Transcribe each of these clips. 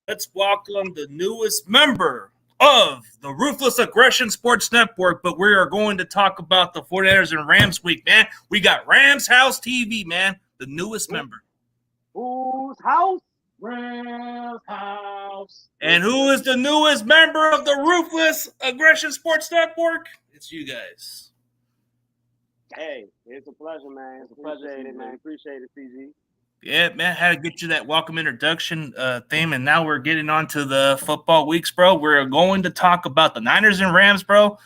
Let's welcome the newest member of the Ruthless Aggression Sports Network, but we are going to talk about the 49ers and Rams week, man. We got Rams House TV, man, the newest member. Whose house? Rams House. And who is the newest member of the Ruthless Aggression Sports Network? It's you guys. Hey, it's a pleasure, man. It's a pleasure, man. Appreciate it, CG. Yeah, man, had to get you that welcome introduction theme, and now we're getting on to the football weeks, bro. We're going to talk about the Niners and Rams, bro.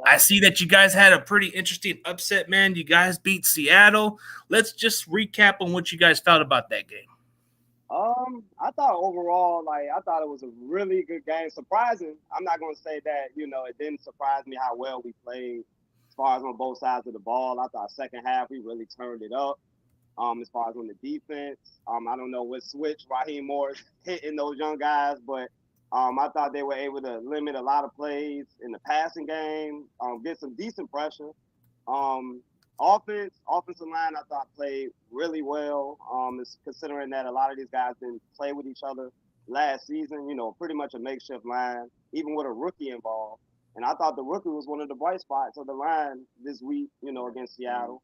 I see that you guys had a pretty interesting upset, man. You guys beat Seattle. Let's just recap on what you guys felt about that game. I thought overall, I thought it was a really good game. Surprising. I'm not going to say that, it didn't surprise me how well we played as far as on both sides of the ball. I thought second half we really turned it up. As far as on the defense, I don't know what switch Raheem Morris hitting those young guys, but I thought they were able to limit a lot of plays in the passing game, get some decent pressure. Offensive line, I thought played really well. Considering that a lot of these guys didn't play with each other last season, pretty much a makeshift line, even with a rookie involved. And I thought the rookie was one of the bright spots of the line this week, against Seattle.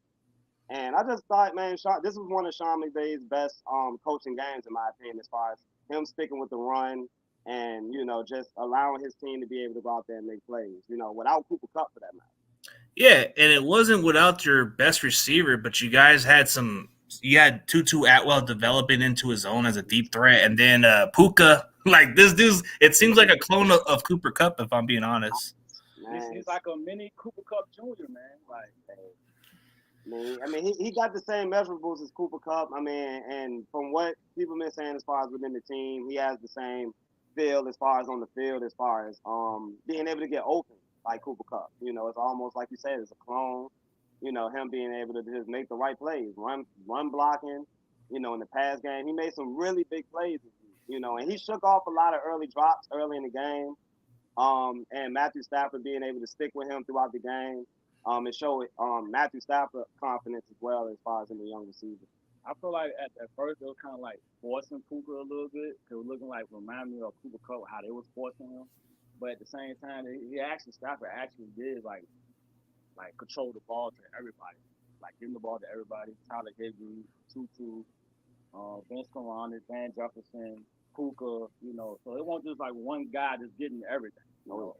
And I just thought, man, this was one of Sean McVay's best coaching games, in my opinion, as far as him sticking with the run and, just allowing his team to be able to go out there and make plays, without Cooper Kupp for that matter. Yeah, and it wasn't without your best receiver, but you guys had you had Tutu Atwell developing into his own as a deep threat, and then Puka, this dude, it seems like a clone of Cooper Kupp, if I'm being honest. Man, he's like a mini Cooper Kupp Jr., man. He got the same measurables as Cooper Kupp. And from what people been saying as far as within the team, he has the same feel as far as on the field, as far as being able to get open like Cooper Kupp. It's almost like you said, it's a clone. Him being able to just make the right plays, run blocking. In the pass game, he made some really big plays. And he shook off a lot of early drops early in the game. And Matthew Stafford being able to stick with him throughout the game. It showed Matthew Stafford confidence as well as far as in the young receiver. I feel like at first it was kind of like forcing Puka a little bit. It was looking like remind me of Cooper Kupp, how they was forcing him. But at the same time, Stafford actually did like control the ball to everybody, like giving the ball to everybody. Tyler Higbee, Tutu, Vince Carronis, Van Jefferson, Puka. So it wasn't just like one guy just getting everything. So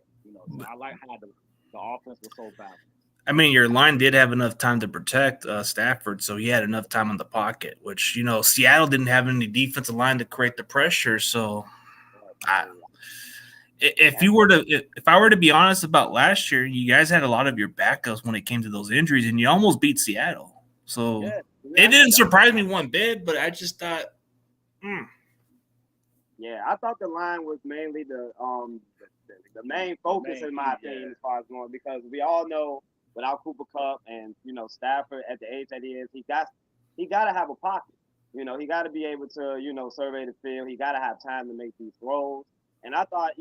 I like how the offense was so balanced. Your line did have enough time to protect Stafford, so he had enough time in the pocket, which, Seattle didn't have any defensive line to create the pressure. So if I were to be honest about last year, you guys had a lot of your backups when it came to those injuries, and you almost beat Seattle. So it didn't surprise me one bit, but I just thought, Yeah, I thought the line was mainly the main focus, in my opinion, as far as going, because we all know without Cooper Kupp and, Stafford at the age that he is, he got to have a pocket. He got to be able to, survey the field. He got to have time to make these throws. And I thought,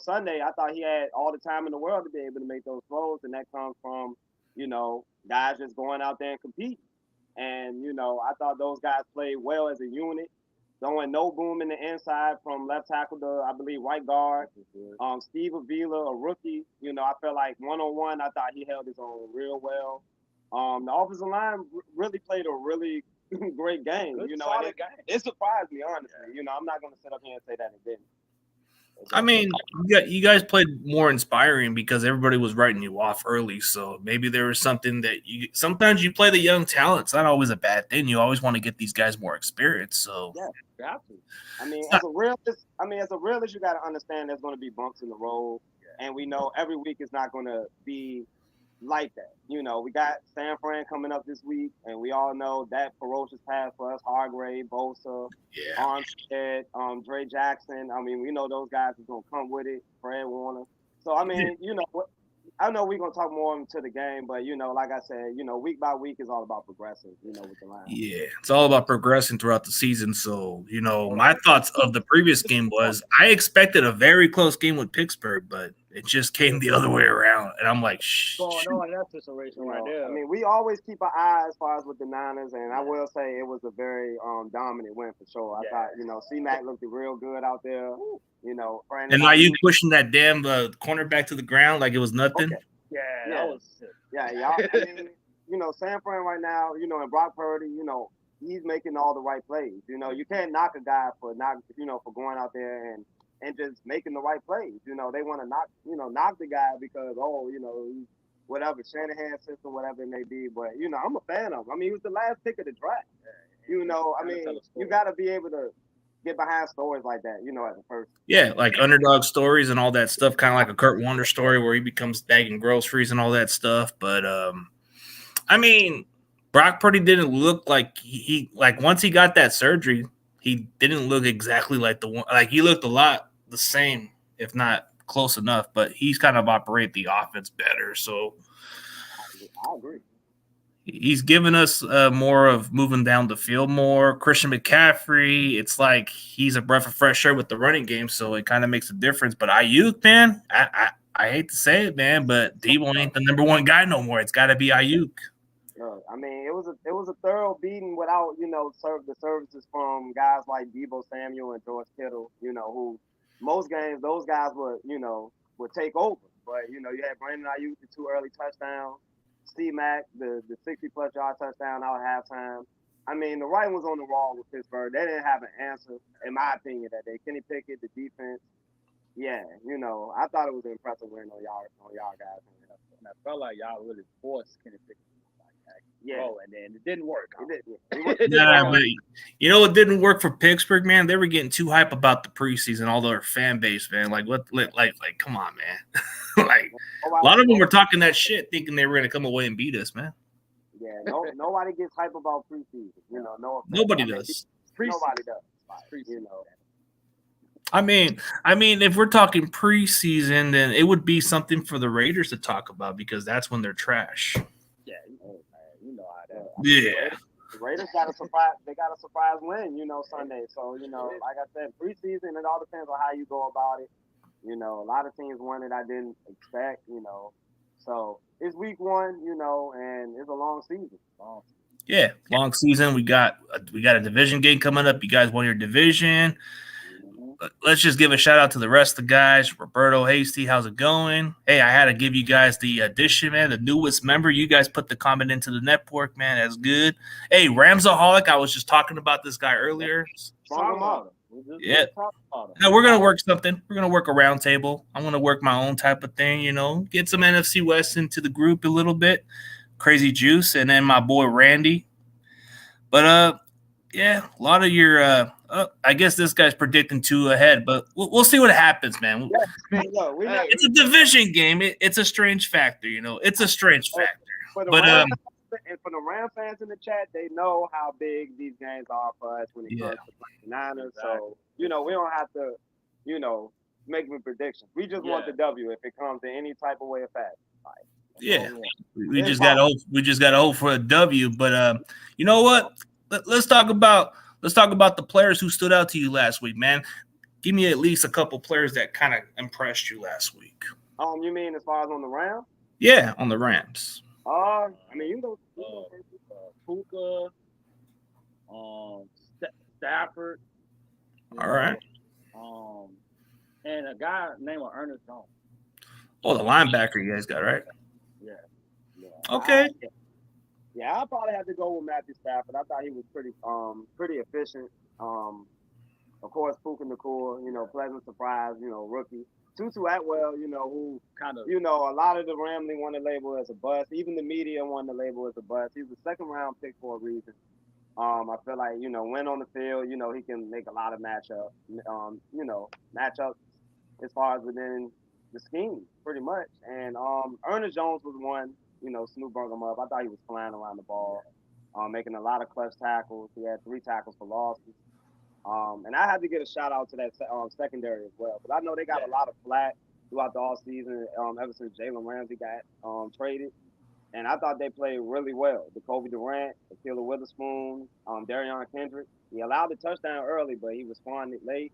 Sunday, I thought he had all the time in the world to be able to make those throws. And that comes from, guys just going out there and competing. And, I thought those guys played well as a unit. Throwing no boom in the inside from left tackle to, I believe, right guard. Steve Avila, a rookie, I felt like one-on-one, I thought he held his own real well. The offensive line really played a really great game. Good, You know, solid and game. it surprised me honestly. You know, I'm not gonna sit up here and say that it didn't. I mean, you guys played more inspiring because everybody was writing you off early. So maybe there was something that sometimes you play the young talent. It's not always a bad thing. You always want to get these guys more experience. So yeah, You have to. I mean, as a realist, you got to understand there's going to be bumps in the road, and we know every week is not going to be like that. You know, we got San Fran coming up this week, and we all know that ferocious pass for us: Hargrave, Bosa, yeah, Armstead, Dre Jackson. I mean, we know those guys are going to come with it. Fred Warner. So I mean, you know, I know we're gonna talk more into the game, but you know, like I said, you know, week by week is all about progressing. You know, with the line. yeah, it's all about progressing throughout the season. So you know, my thoughts of the previous game was I expected a very close game with Pittsburgh, but it just came the other way around, and I'm like, Going on in that situation right there. I mean, we always keep our eyes as far as with the Niners, and I will say it was a very dominant win for sure. I thought, you know, C-Mac looked real good out there. You know, And are you pushing that damn cornerback to the ground like it was nothing? Okay. Yeah, that was sick. Yeah, y'all. I mean, you know, San Fran right now, you know, and Brock Purdy, you know, he's making all the right plays. You know, you can't knock a guy for going out there and just making the right plays. You know, they want to knock the guy because you know, he's whatever Shanahan system, whatever it may be. But you know, I'm a fan of him. I mean, he was the last pick of the draft. You know, I mean, you got to be able to get behind stories like that, you know, as a person. Yeah, like underdog stories and all that stuff, kind of like a Kurt Warner story where he becomes bagging groceries and all that stuff. But I mean, Brock Purdy didn't look like he like once he got that surgery, he didn't look exactly like the one. Like he looked a lot the same, if not close enough. But he's kind of operate the offense better. So I agree. He's given us more of moving down the field more. Christian McCaffrey, it's like he's a breath of fresh air with the running game, so it kind of makes a difference. But Ayuk, man, I hate to say it, man, but Debo ain't the number one guy no more. It's got to be Ayuk. I mean, it was a thorough beating without the services from guys like Debo Samuel and George Kittle. You know, who most games those guys would take over. But you know, you had Brandon Ayuk the 2 early touchdowns. C-Mac, the 60-plus yard touchdown out at halftime. I mean, the writing was on the wall with Pittsburgh. They didn't have an answer, in my opinion, that day. Kenny Pickett, the defense. Yeah, you know, I thought it was an impressive win on y'all guys. And I felt like y'all really forced Kenny Pickett. Yeah, and then it didn't work. Nah, but you know what didn't work for Pittsburgh, man? They were getting too hype about the preseason, all their fan base, man. Like come on, man. Like a lot of them were talking that shit, thinking they were gonna come away and beat us, man. Yeah, nobody gets hype about preseason. You know, nobody does. Nobody does. You know. I mean, if we're talking preseason, then it would be something for the Raiders to talk about because that's when they're trash. Yeah, you know how that. Yeah. The Raiders got a surprise. They got a surprise win, Sunday. So like I said, preseason, it all depends on how you go about it. You know, a lot of teams won it I didn't expect. So it's week 1, and it's a long season. Yeah, long season. We got a division game coming up. You guys won your division. Let's just give a shout out to the rest of the guys. Roberto Hasty, how's it going? Hey, I had to give you guys the addition, man, the newest member. You guys put the comment into the network, man. That's good. Hey, Ramsaholic, I was just talking about this guy earlier. Yeah. Now we're gonna work something. We're gonna work a round table. I'm gonna work my own type of thing, get some NFC West into the group a little bit. Crazy Juice, and then my boy Randy. But yeah, a lot of your I guess this guy's predicting 2 ahead, but we'll see what happens, man. It's a division game. It's a strange factor, It's a strange factor. And for the Ram fans in the chat, they know how big these games are for us when it comes to the Niners. So, we don't have to, make any predictions. We just want the W if it comes in any type of way or fashion. Yeah. We just got to hope for a W. But you know what? Let's talk about the players who stood out to you last week, man. Give me at least a couple players that kind of impressed you last week. You mean as far as on the Rams? Yeah, on the Rams. I mean, you go Puka, Stafford. All right. And a guy named Ernest Jones. Oh, the linebacker you guys got, right? Yeah. Okay. Yeah, I probably have to go with Matthew Stafford. I thought he was pretty efficient. Of course, Puka Nakua, pleasant surprise, rookie. Tutu Atwell, who Kind of. a lot of the Ramley want to label as a bust. Even the media want to label as a bust. He's a second round pick for a reason. I feel like, when on the field, he can make a lot of matchups as far as within the scheme, pretty much. And Ernest Jones was one, Snoop brought him up. I thought he was flying around the ball, making a lot of clutch tackles. He had 3 tackles for losses. And I had to get a shout out to that secondary as well. But I know they got a lot of flack throughout the all season, ever since Jalen Ramsey got traded. And I thought they played really well. Jacoby Durant, Akila Witherspoon, Darion Kendrick. He allowed the touchdown early, but he responded late.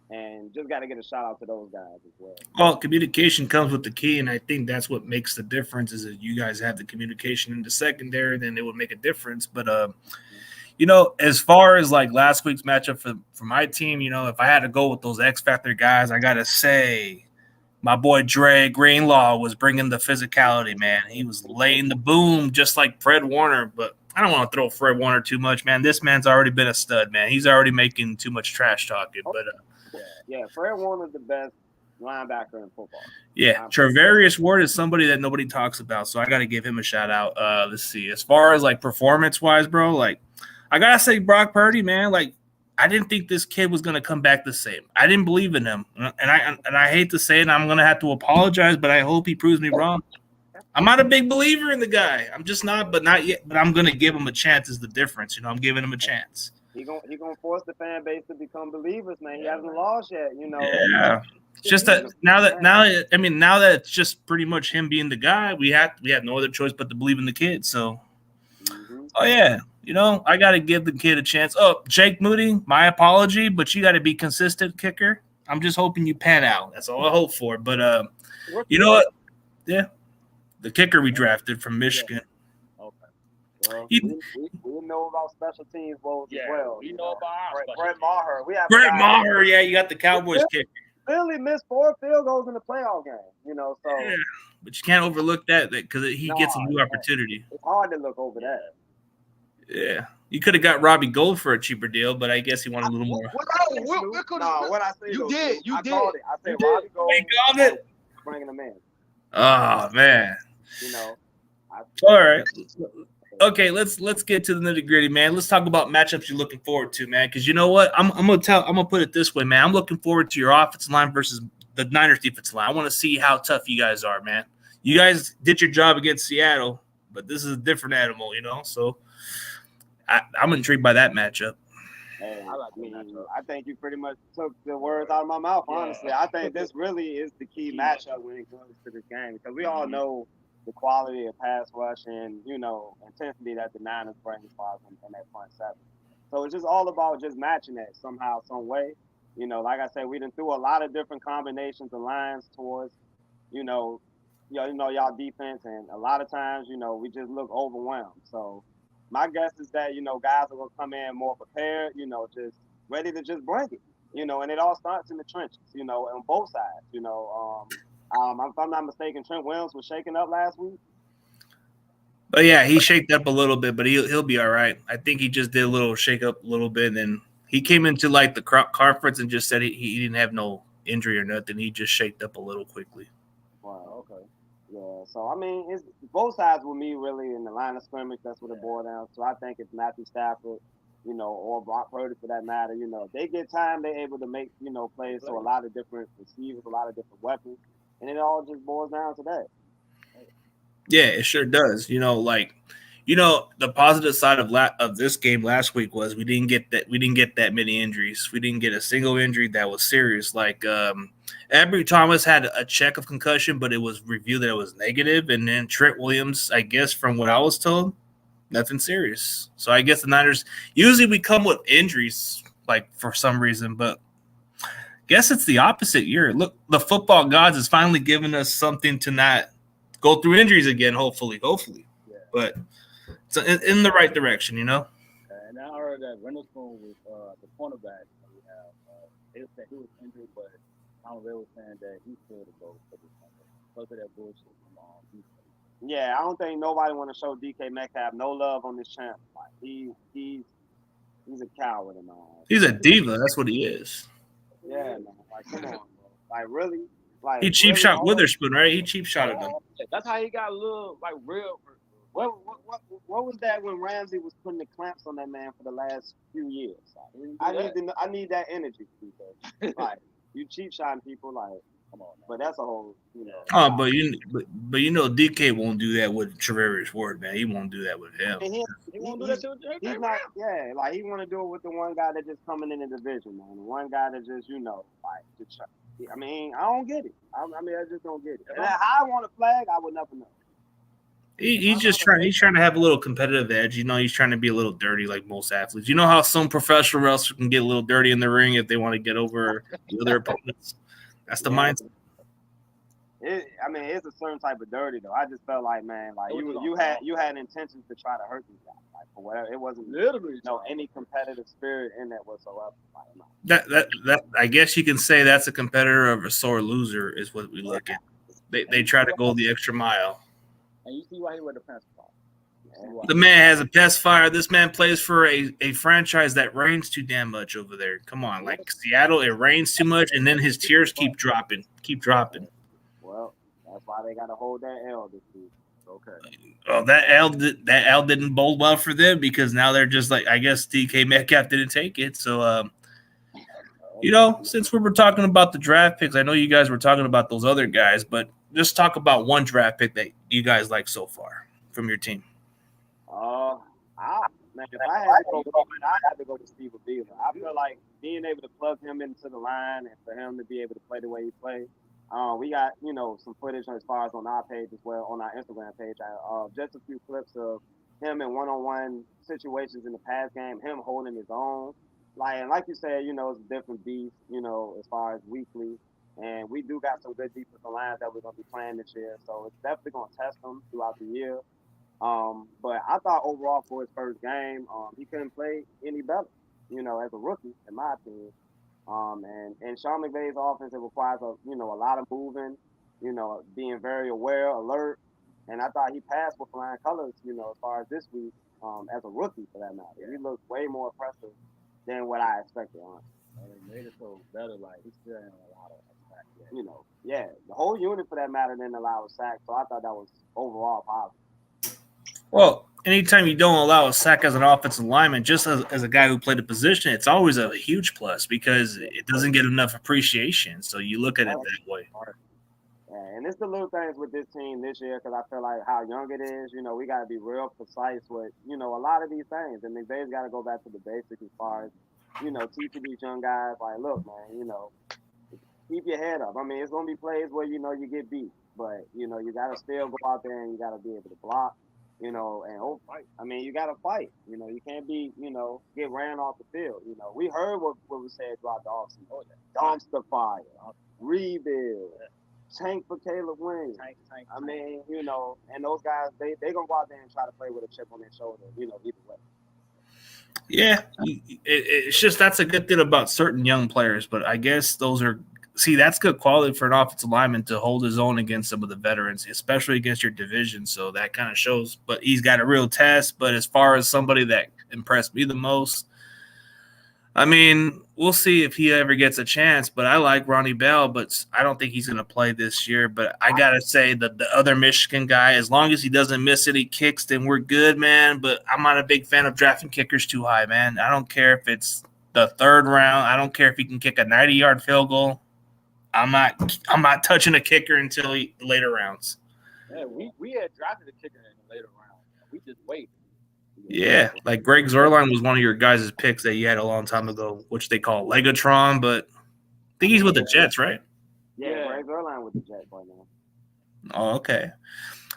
And just got to get a shout out to those guys as well. Well, communication comes with the key, and I think that's what makes the difference is that you guys have the communication in the secondary, then it would make a difference. But, as far as like last week's matchup for my team, if I had to go with those X Factor guys, I got to say my boy Dre Greenlaw was bringing the physicality, man. He was laying the boom just like Fred Warner, but I don't want to throw Fred Warner too much, man. This man's already been a stud, man. He's already making too much trash talking, but yeah, Fred Warner's the best linebacker in football. Yeah, Travarius Ward is somebody that nobody talks about, so I got to give him a shout out. Let's see. As far as like performance-wise, bro, like I got to say Brock Purdy, man, like I didn't think this kid was going to come back the same. I didn't believe in him. And I hate to say it, and I'm going to have to apologize, but I hope he proves me wrong. I'm not a big believer in the guy. I'm just not, but not yet. But I'm going to give him a chance is the difference. I'm giving him a chance. He gonna force the fan base to become believers, man. He hasn't lost yet, Yeah. It's just that now that it's just pretty much him being the guy, we have no other choice but to believe in the kid. So, oh yeah, I got to give the kid a chance. Oh, Jake Moody, my apology, but you got to be consistent, kicker. I'm just hoping you pan out. That's all I hope for. But you know what? Yeah, the kicker we drafted from Michigan. Well, we know about special teams roles as well. We know about Brett Maher. Brett Maher, yeah, you got the Cowboys kicker. Billy missed 4 field goals in the playoff game, so. Yeah, but you can't overlook that because he gets a new opportunity. It's hard to look over that. Yeah. You could have got Robbie Gold for a cheaper deal, but I guess he wanted a little more. What I say you did. I called it. I said Robbie Gold. You called it? Bringing him in. Oh, man. All right. Okay, let's get to the nitty gritty, man. Let's talk about matchups you're looking forward to, man. Because you know what, I'm gonna put it this way, man. I'm looking forward to your offensive line versus the Niners defensive line. I want to see how tough you guys are, man. You guys did your job against Seattle, but this is a different animal, So I'm intrigued by that matchup. Hey, I think you pretty much took the words out of my mouth. Honestly, I think this really is the key matchup when it comes to this game because we all know the quality of pass rush and, intensity that the Niners bring as far as in that front seven. So it's just all about just matching that somehow, some way. Like I said, we done threw a lot of different combinations of lines towards, y'all defense. And a lot of times, we just look overwhelmed. So my guess is that, guys are going to come in more prepared, just ready to just bring it, and it all starts in the trenches, on both sides, if I'm not mistaken, Trent Williams was shaking up last week. But yeah, he shaked up a little bit, but he'll be all right. I think he just did a little shake up a little bit, and then he came into like the conference and just said he didn't have no injury or nothing. He just shaked up a little quickly. Wow. Okay. Yeah. So I mean, it's both sides with me really in the line of scrimmage. That's what it boils down. So I think it's Matthew Stafford, or Brock Purdy for that matter. If they get time, they're able to make plays to a lot of different receivers, a lot of different weapons. And it all just boils down to that. Yeah, it sure does. The positive side of this game last week was we didn't get that many injuries. We didn't get a single injury that was serious. Like Ambry Thomas had a check of concussion, but it was reviewed that it was negative. And then Trent Williams, I guess from what I was told, nothing serious. So I guess the Niners usually we come with injuries like for some reason, but guess it's the opposite year. Look, the football gods is finally giving us something to not go through injuries again, hopefully. Yeah. But it's in the right direction, And I heard that Witherspoon was the cornerback that we have. They said he was injured, but they were saying that he's still to go for this Sunday. Because of that bullshit from defense. Yeah, I don't think nobody want to show DK Metcalf no love on this champ. Like he's a coward in my eyes. He's a diva. That's what he is. Yeah, man. Like, come on, bro. Like, really? He cheap shot Witherspoon, right? He cheap shotted him. That's how he got a little like real. What was that when Ramsey was putting the clamps on that man for the last few years? Like, I need that energy, because like you cheap shotting people, like, come on, man. But that's a whole, you know. Oh, but you know, DK won't do that with Treverius Ward, man. He won't do that with him. He won't do that to he's not. Yeah, like he want to do it with the one guy that just coming in the division, man. The one guy that just, you know, like just. I mean, I don't get it. I just don't get it. And I want a flag, I would never know. He's just trying. He's trying to have a little competitive edge. You know, he's trying to be a little dirty, like most athletes. You know how some professional wrestlers can get a little dirty in the ring if they want to get over the other opponents. That's the mindset. I mean, it's a certain type of dirty though. I just felt like, man, like you had intentions to try to hurt these guys, like for whatever. It wasn't literally any competitive spirit in that whatsoever. Like, that I guess you can say that's a competitor of a sore loser is what we look at. They try to go the extra mile. And you see why he wear the pants. The man has a pest fire. This man plays for a franchise that rains too damn much over there. Come on, like Seattle, it rains too much, and then his tears keep dropping. Well, that's why they got to hold that L this week. Okay. Oh, that L didn't bode well for them because now they're just like, I guess DK Metcalf didn't take it. So, you know, since we were talking about the draft picks, I know you guys were talking about those other guys, but just talk about one draft pick that you guys like so far from your team. Man, if I had to go with Steve Beaver. I feel like being able to plug him into the line and for him to be able to play the way he plays. We got, you know, some footage as far as on our page as well, on our Instagram page. Just a few clips of him in one-on-one situations in the pass game, him holding his own. Like you said, you know, it's a different beast, you know, as far as weekly. And we do got some good defensive lines that we're going to be playing this year. So it's definitely going to test them throughout the year. But I thought overall for his first game, he couldn't play any better, you know, as a rookie, in my opinion. And Sean McVay's offense, it requires a lot of moving, you know, being very aware, alert. And I thought he passed with flying colors, you know, as far as this week, as a rookie for that matter. Yeah. He looked way more impressive than what I expected on. And it made it so better, like he still ain't a lot of sacks. Yeah. You know, yeah, the whole unit for that matter didn't allow a sack, so I thought that was overall positive. Well, anytime you don't allow a sack as an offensive lineman, just as a guy who played a position, it's always a huge plus because it doesn't get enough appreciation. So you look at it that way. Yeah, and it's the little things with this team this year because I feel like how young it is. You know, we got to be real precise with, you know, a lot of these things. And McVay's got to go back to the basics as far as, you know, teaching these young guys, like, look, man, you know, keep your head up. I mean, it's going to be plays where, you know, you get beat. But, you know, you got to still go out there and you got to be able to block. You know, and fight. I mean, you got to fight. You know, you can't be, you know, get ran off the field. You know, we heard what we said throughout the offseason. Dumpster fire, rebuild, tank for Caleb Williams. I mean, you know, and those guys, they going to go out there and try to play with a chip on their shoulder, you know, either way. Yeah, it's just that's a good thing about certain young players, but I guess those are – see, that's good quality for an offensive lineman to hold his own against some of the veterans, especially against your division. So that kind of shows. But he's got a real test. But as far as somebody that impressed me the most, I mean, we'll see if he ever gets a chance. But I like Ronnie Bell, but I don't think he's going to play this year. But I got to say that the other Michigan guy, as long as he doesn't miss any kicks, then we're good, man. But I'm not a big fan of drafting kickers too high, man. I don't care if it's the third round. I don't care if he can kick a 90-yard field goal. I'm not touching a kicker until later rounds. Yeah, we had drafted a kicker in the later round. We just wait. Yeah, like Greg Zuerlein was one of your guys' picks that you had a long time ago, which they call Legatron, but I think he's with the Jets, right? Yeah, Greg Zuerlein with the Jets right now. Oh, okay.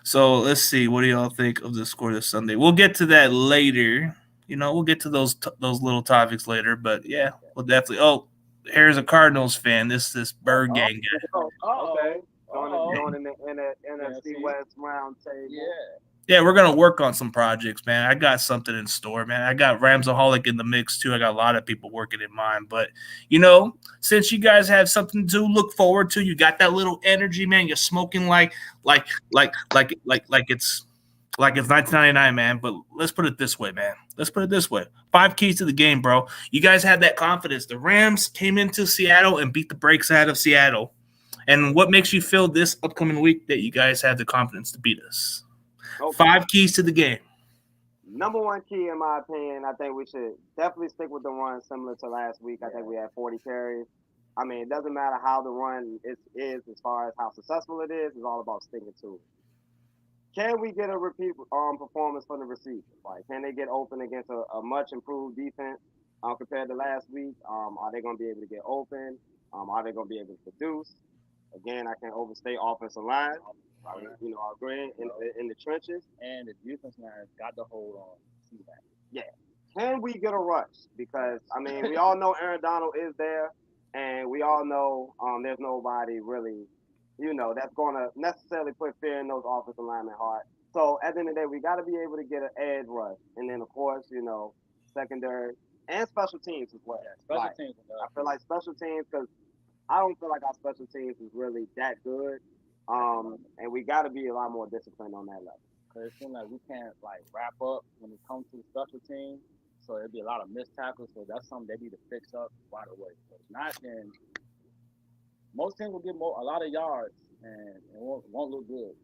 So let's see. What do y'all think of the score this Sunday? We'll get to that later. You know, we'll get to those little topics later, but yeah, we'll definitely. Oh. Here's a Cardinals fan. This Bird Gang guy. Okay. Going in the NFC West round table. Yeah. Yeah, we're gonna work on some projects, man. I got something in store, man. I got Ramsaholic in the mix too. I got a lot of people working in mine. But since you guys have something to look forward to, you got that little energy, man. You're smoking like it's 1999, man. But let's put it this way, man. Let's put it this way. 5 keys to the game, bro. You guys had that confidence. The Rams came into Seattle and beat the brakes out of Seattle. And what makes you feel this upcoming week that you guys have the confidence to beat us? Okay. 5 keys to the game. Number 1 key, in my opinion, I think we should definitely stick with the run similar to last week. I think we had 40 carries. I mean, it doesn't matter how the run is as far as how successful it is. It's all about sticking to it. Can we get a repeat performance from the receivers? Like, can they get open against a much improved defense compared to last week? Are they going to be able to get open? Are they going to be able to produce? Again, I can't overstate offensive line. Our grade in the trenches. And the defense now has got to hold on to that. Yeah. Can we get a rush? Because, I mean, we all know Aaron Donald is there, and we all know there's nobody really, that's going to necessarily put fear in those offensive linemen heart. So, at the end of the day, we got to be able to get an edge rush. And then, of course, secondary and special teams as well. Yeah, special teams. I feel like special teams, because I don't feel like our special teams is really that good. And we got to be a lot more disciplined on that level. Because it seems like we can't wrap up when it comes to the special teams. So it'd be a lot of missed tackles. So that's something they need to fix up right away. So if not, then most teams will get a lot of yards and it won't look good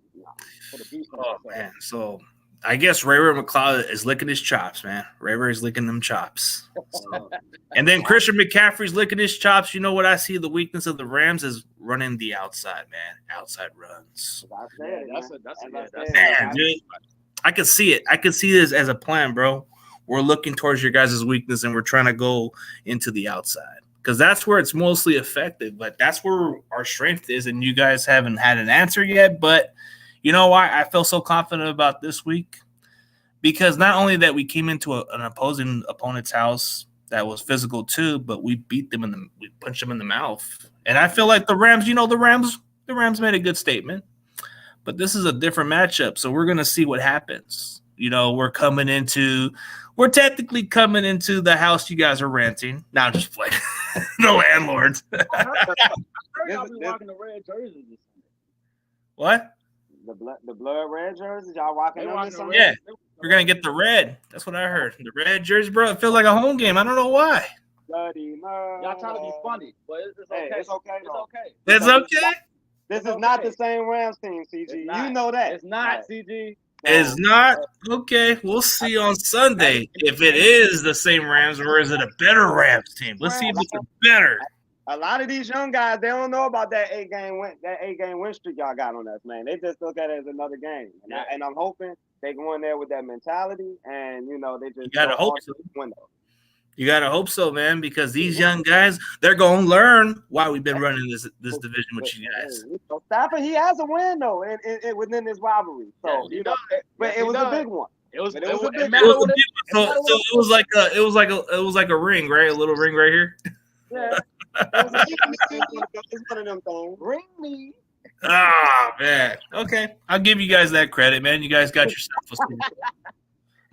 for the defense. Oh man, so I guess Ray McLeod is licking his chops, man. Ray is licking them chops. So. And then Christian McCaffrey's licking his chops. You know what I see the weakness of the Rams is running the outside, man. Outside runs. Dude, I can see it. I can see this as a plan, bro. We're looking towards your guys' weakness and we're trying to go into the outside. Because that's where it's mostly effective. But that's where our strength is, and you guys haven't had an answer yet. But you know why I feel so confident about this week? Because not only that we came into an opposing opponent's house that was physical too, but we beat them we punched them in the mouth. And I feel like the Rams made a good statement. But this is a different matchup, so we're gonna see what happens. We're technically coming into the house you guys are renting. Now just playing the landlords. Y'all be rocking the red jerseys. What? The blood red jerseys, y'all rocking them? Yeah, we're gonna get the red. That's what I heard. The red jersey, bro. It feels like a home game. I don't know why. Bloody murder. Y'all trying to be funny, but it's okay. It's okay. It's okay. This is not the same Rams team, CG. You know that. It's not, CG. It's not? Okay. We'll see on Sunday if it is the same Rams or is it a better Rams team. Let's see if it's a better. A lot of these young guys, they don't know about that 8-game win streak y'all got on us, man. They just look at it as another game. And I'm hoping they go in there with that mentality and, they just – You got to hope so. You got to hope so, man, because these young guys, they're going to learn why we've been running this division with you guys. So Stafford, he has a win, though, within this rivalry. So, but it was a big one. It was a big one. So it was like a ring, right? A little ring right here. Yeah. It's one of them things. Ring me. Ah, man. Okay. I'll give you guys that credit, man. You guys got yourself a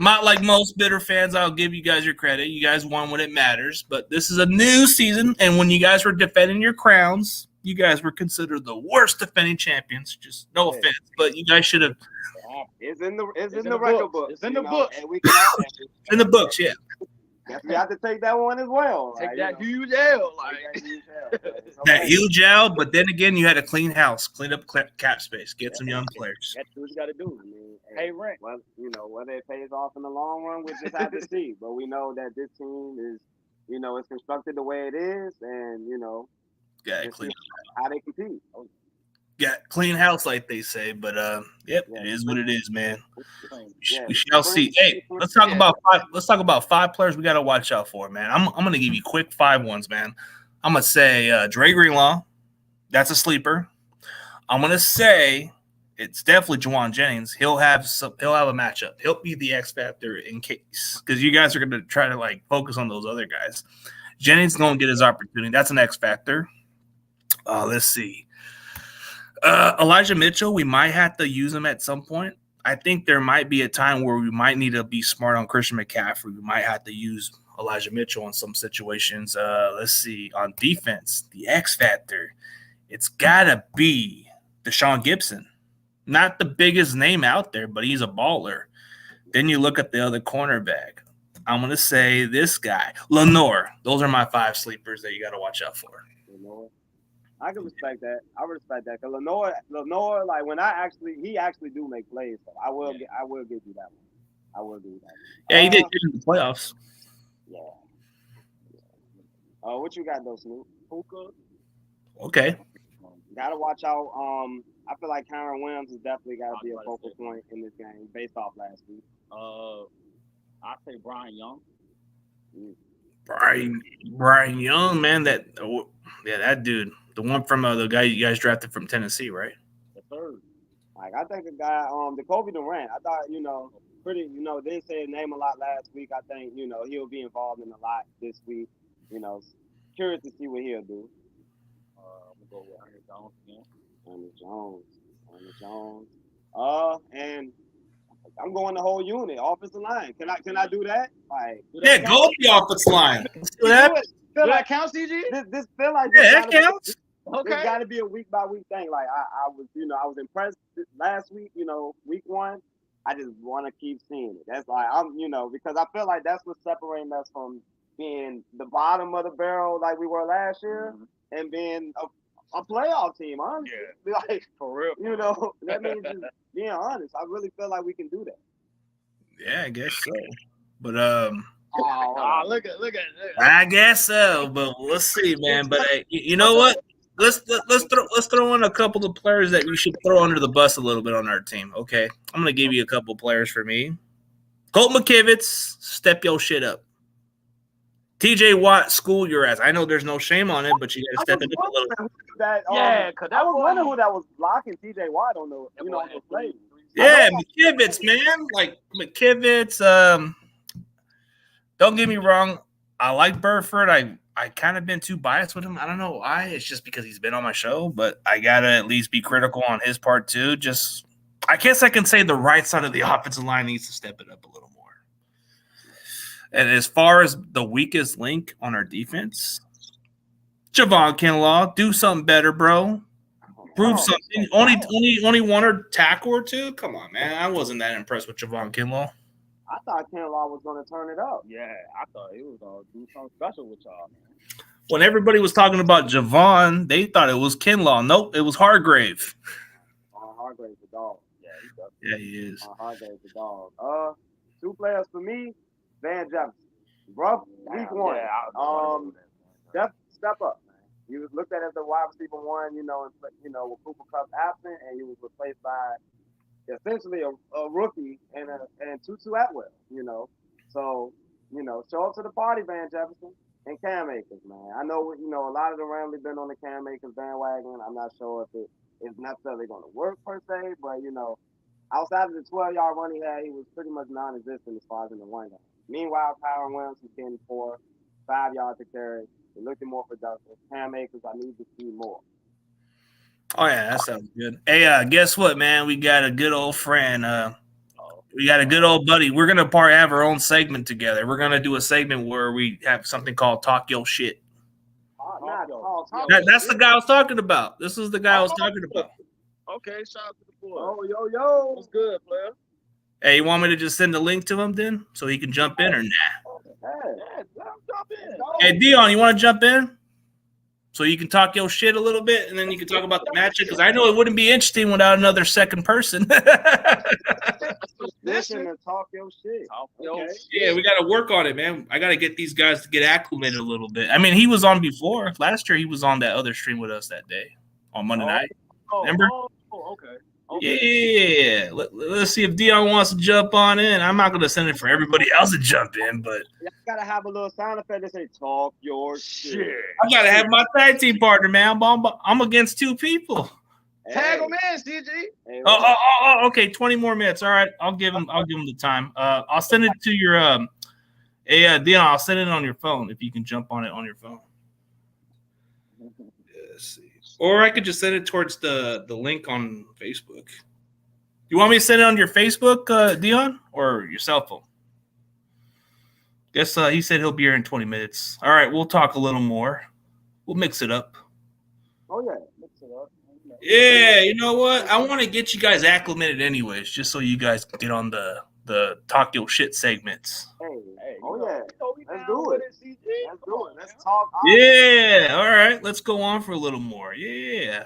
Not like most bitter fans, I'll give you guys your credit. You guys won when it matters. But this is a new season, and when you guys were defending your crowns, you guys were considered the worst defending champions. Just no offense, but you guys should have. It's in the record book. It's in the books. In the books, yeah. We have to take that one as well. Take that huge L. That huge L, but then again, you had a clean house, clean up cap space, get some young players. That's what you got to do. Pay rent. Well, whether it pays off in the long run, we just have to see. But we know that this team is, it's constructed the way it is, and clean how they compete. Yeah, clean house, like they say, but it is what it is, man. We shall see. Hey, let's talk about 5 players we got to watch out for, man. I'm gonna give you quick 5 ones, man. I'm gonna say Dre Greenlaw, that's a sleeper. I'm gonna say it's definitely Juwan Jennings. He'll have a matchup. He'll be the X factor in case, because you guys are gonna try to focus on those other guys. Jennings gonna get his opportunity. That's an X factor. Let's see. Elijah Mitchell, we might have to use him at some point. I think there might be a time where we might need to be smart on Christian McCaffrey. We might have to use Elijah Mitchell in some situations. Let's see. On defense, the X factor, it's got to be Deshaun Gibson. Not the biggest name out there, but he's a baller. Then you look at the other cornerback. I'm going to say this guy, Lenore. Those are my 5 sleepers that you got to watch out for. Lenore. I can respect that. I respect that. Cause Lenore, like when he actually do make plays. So I will give you that one. I will give you that one. Yeah, he did good in the playoffs. Yeah. What you got though, Snoop? Puka. Okay. Gotta watch out. I feel like Kyron Williams has definitely got to be a focal point in this game based off last week. I say Brian Young. Brian Young, man, that dude, the one from the guy you guys drafted from Tennessee, right? The third. Like I think a guy, the Kobe Durant. I thought didn't say his name a lot last week. I think he'll be involved in a lot this week. Curious to see what he'll do. I'm gonna go with Ernest Jones again. Ernest Jones. And I'm going the whole unit, offensive line. Can I do that? Like, go with the offensive line. Feel like counts, CG? This feel like that counts. Okay. It's got to be a week by week thing. Like I was impressed last week. Week 1. I just want to keep seeing it. That's like because I feel like that's what's separating us from being the bottom of the barrel like we were last year and being a playoff team, honestly. Yeah. Like, for real. That means just being honest. I really feel like we can do that. Yeah, I guess so. But look at. I guess so, but we'll see, man. But you know what? Let's throw in a couple of players that we should throw under the bus a little bit on our team. Okay, I'm gonna give you a couple of players for me. Colt McKivitz, step your shit up. TJ Watt, school your ass. I know there's no shame on it, but you gotta step it up a little. Because I was wondering who that was blocking TJ Watt on the play. Yeah, McKivitz, man. Like McKivitz. Don't get me wrong. I like Burford. I kind of been too biased with him. I don't know why. It's just because he's been on my show, but I gotta at least be critical on his part too. Just, I guess I can say the right side of the offensive line needs to step it up a little more. And as far as the weakest link on our defense, Javon Kinlaw, do something better, bro. Prove something. Only one or tackle or two. Come on, man. I wasn't that impressed with Javon Kinlaw. I thought Kinlaw was going to turn it up. Yeah, I thought he was going to do something special with y'all, man. When everybody was talking about Javon, they thought it was Kinlaw. Nope, it was Hargrave. Hargrave's a dog. Yeah, he is. Hargrave's a dog. 2 players for me. Van Jefferson. Rough week 1. Step up, man. He was looked at as the wide receiver 1, with Cooper Kupp absent, and he was replaced by essentially a rookie and Tutu Atwell, So, show up to the party, Van Jefferson, and Cam Akers, man. I know, a lot of the Rams have been on the Cam Akers bandwagon. I'm not sure if it is necessarily going to work per se, but, outside of the 12-yard run he had, he was pretty much non-existent as far as in the one game. Meanwhile, Kyron Williams was getting 4, 5 yards to carry. They're looking more productive. Cam Akers, I need to see more. Oh, yeah, that sounds good. Hey, guess what, man? We got a good old friend. We got a good old buddy. We're going to have our own segment together. We're going to do a segment where we have something called Talk Yo Shit. That's the guy I was talking about. This is the guy I was talking about. Okay, shout out to the boy. Oh, yo. What's good, player? Hey, you want me to just send a link to him then so he can jump in or nah? Yeah, jump in. Hey, Dion, you want to jump in? So you can talk your shit a little bit, and then you can talk about the matchup, because I know it wouldn't be interesting without another second person. Listen and talk your shit. Yeah, we got to work on it, man. I got to get these guys to get acclimated a little bit. I mean, he was on before. Last year, he was on that other stream with us that day on Monday night. Remember? Okay. Yeah. Let's see if Dion wants to jump on in. I'm not going to send it for everybody else to jump in, but I got to have a little sound effect that say, talk your shit. I got to have my tag team partner, man. I'm against 2 people. Tag him in, CG. Hey, Oh, okay. 20 more minutes. All right. I'll give him the time. I'll send it to your Dion, I'll send it on your phone if you can jump on it on your phone. Let's see. Or I could just send it towards the link on Facebook. You want me to send it on your Facebook, Dion, or your cell phone? Guess he said he'll be here in 20 minutes. All right, we'll talk a little more. We'll mix it up. Oh yeah, Mix it up. Yeah, you know what? I want to get you guys acclimated anyways, just so you guys can get on the talk your shit segments. Hey, oh yeah, let's do it. Let's do it. Let's talk. Yeah, all right. Let's go on for a little more. Yeah.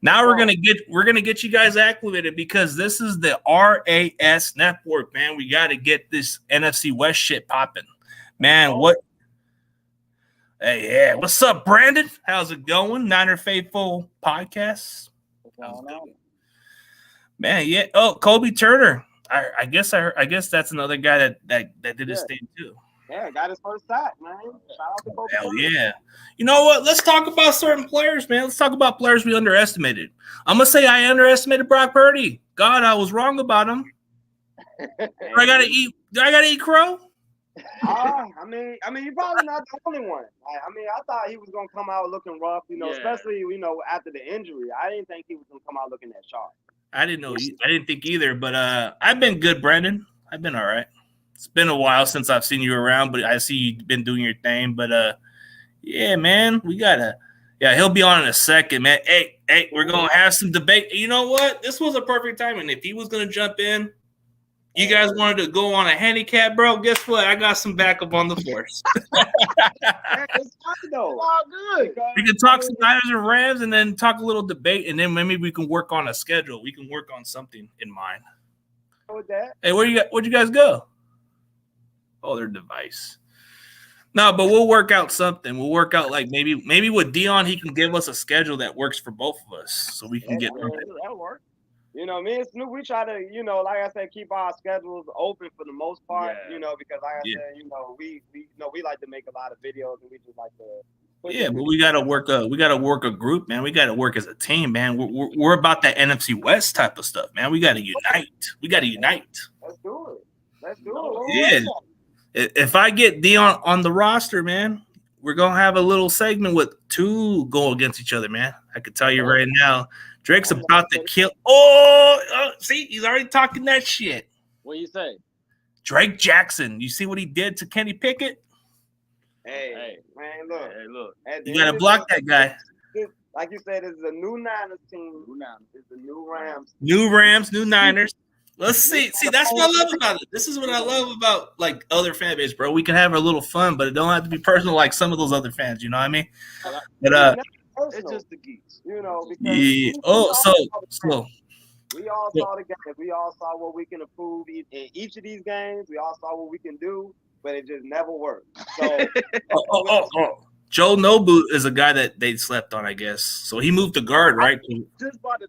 Now we're gonna get you guys acclimated because this is the RAS network, man. We got to get this NFC West shit popping, man. What? Hey, yeah. What's up, Brandon? How's it going? Niner Faithful Podcast. Man, yeah. Oh, Kobe Turner. I guess that's another guy that did his thing too. Yeah, got his first sack, man. Shout out to Kobe. Hell yeah. You know what? Let's talk about certain players, man. Let's talk about players we underestimated. I'm gonna say I underestimated Brock Purdy. God, I was wrong about him. Do I gotta eat crow? I mean, you're probably not the only one. I thought he was gonna come out looking rough, especially after the injury. I didn't think he was gonna come out looking that sharp. I didn't know. I didn't think either. But I've been good, Brandon. I've been all right. It's been a while since I've seen you around, but I see you've been doing your thing. But yeah, man, we gotta. Yeah, he'll be on in a second, man. Hey, we're gonna have some debate. You know what? This was a perfect timing. If he was gonna jump in, you guys wanted to go on a handicap, bro. Guess what? I got some backup on the force. It's fine though. All good. We can talk some Niners and Rams, and then talk a little debate, and then maybe we can work on a schedule. We can work on something in mind. With that. Hey, where'd you guys go? Oh, their device. No, but we'll work out something. We'll work out like maybe with Dion, he can give us a schedule that works for both of us, so we can get. That'll work. Me and Snoop, we try to, like I said, keep our schedules open for the most part. Because like I said, we like to make a lot of videos, and we just like to. Yeah, but we gotta work a group, man. We gotta work as a team, man. We're about that NFC West type of stuff, man. We gotta unite. Let's do it. Yeah. If I get Dion on the roster, man, we're gonna have a little segment with two go against each other, man. I can tell you right now, Drake's about to kill. Oh, see, he's already talking that shit. What you say? Drake Jackson. You see what he did to Kenny Pickett? Hey, man, look. You gotta block that guy. Like you said, this is a new Niners team. It's the new Rams. New Rams, new Niners. Let's see. See, that's what I love about it. This is what I love about like other fan base, bro. We can have a little fun, but it don't have to be personal like some of those other fans. You know what I mean? But it's just the geeks, Because yeah. So we all saw the games. We all saw what we can improve in each of these games. We all saw what we can do, but it just never worked. So, Joe Nobu is a guy that they slept on, I guess. So he moved to guard, right? Just about to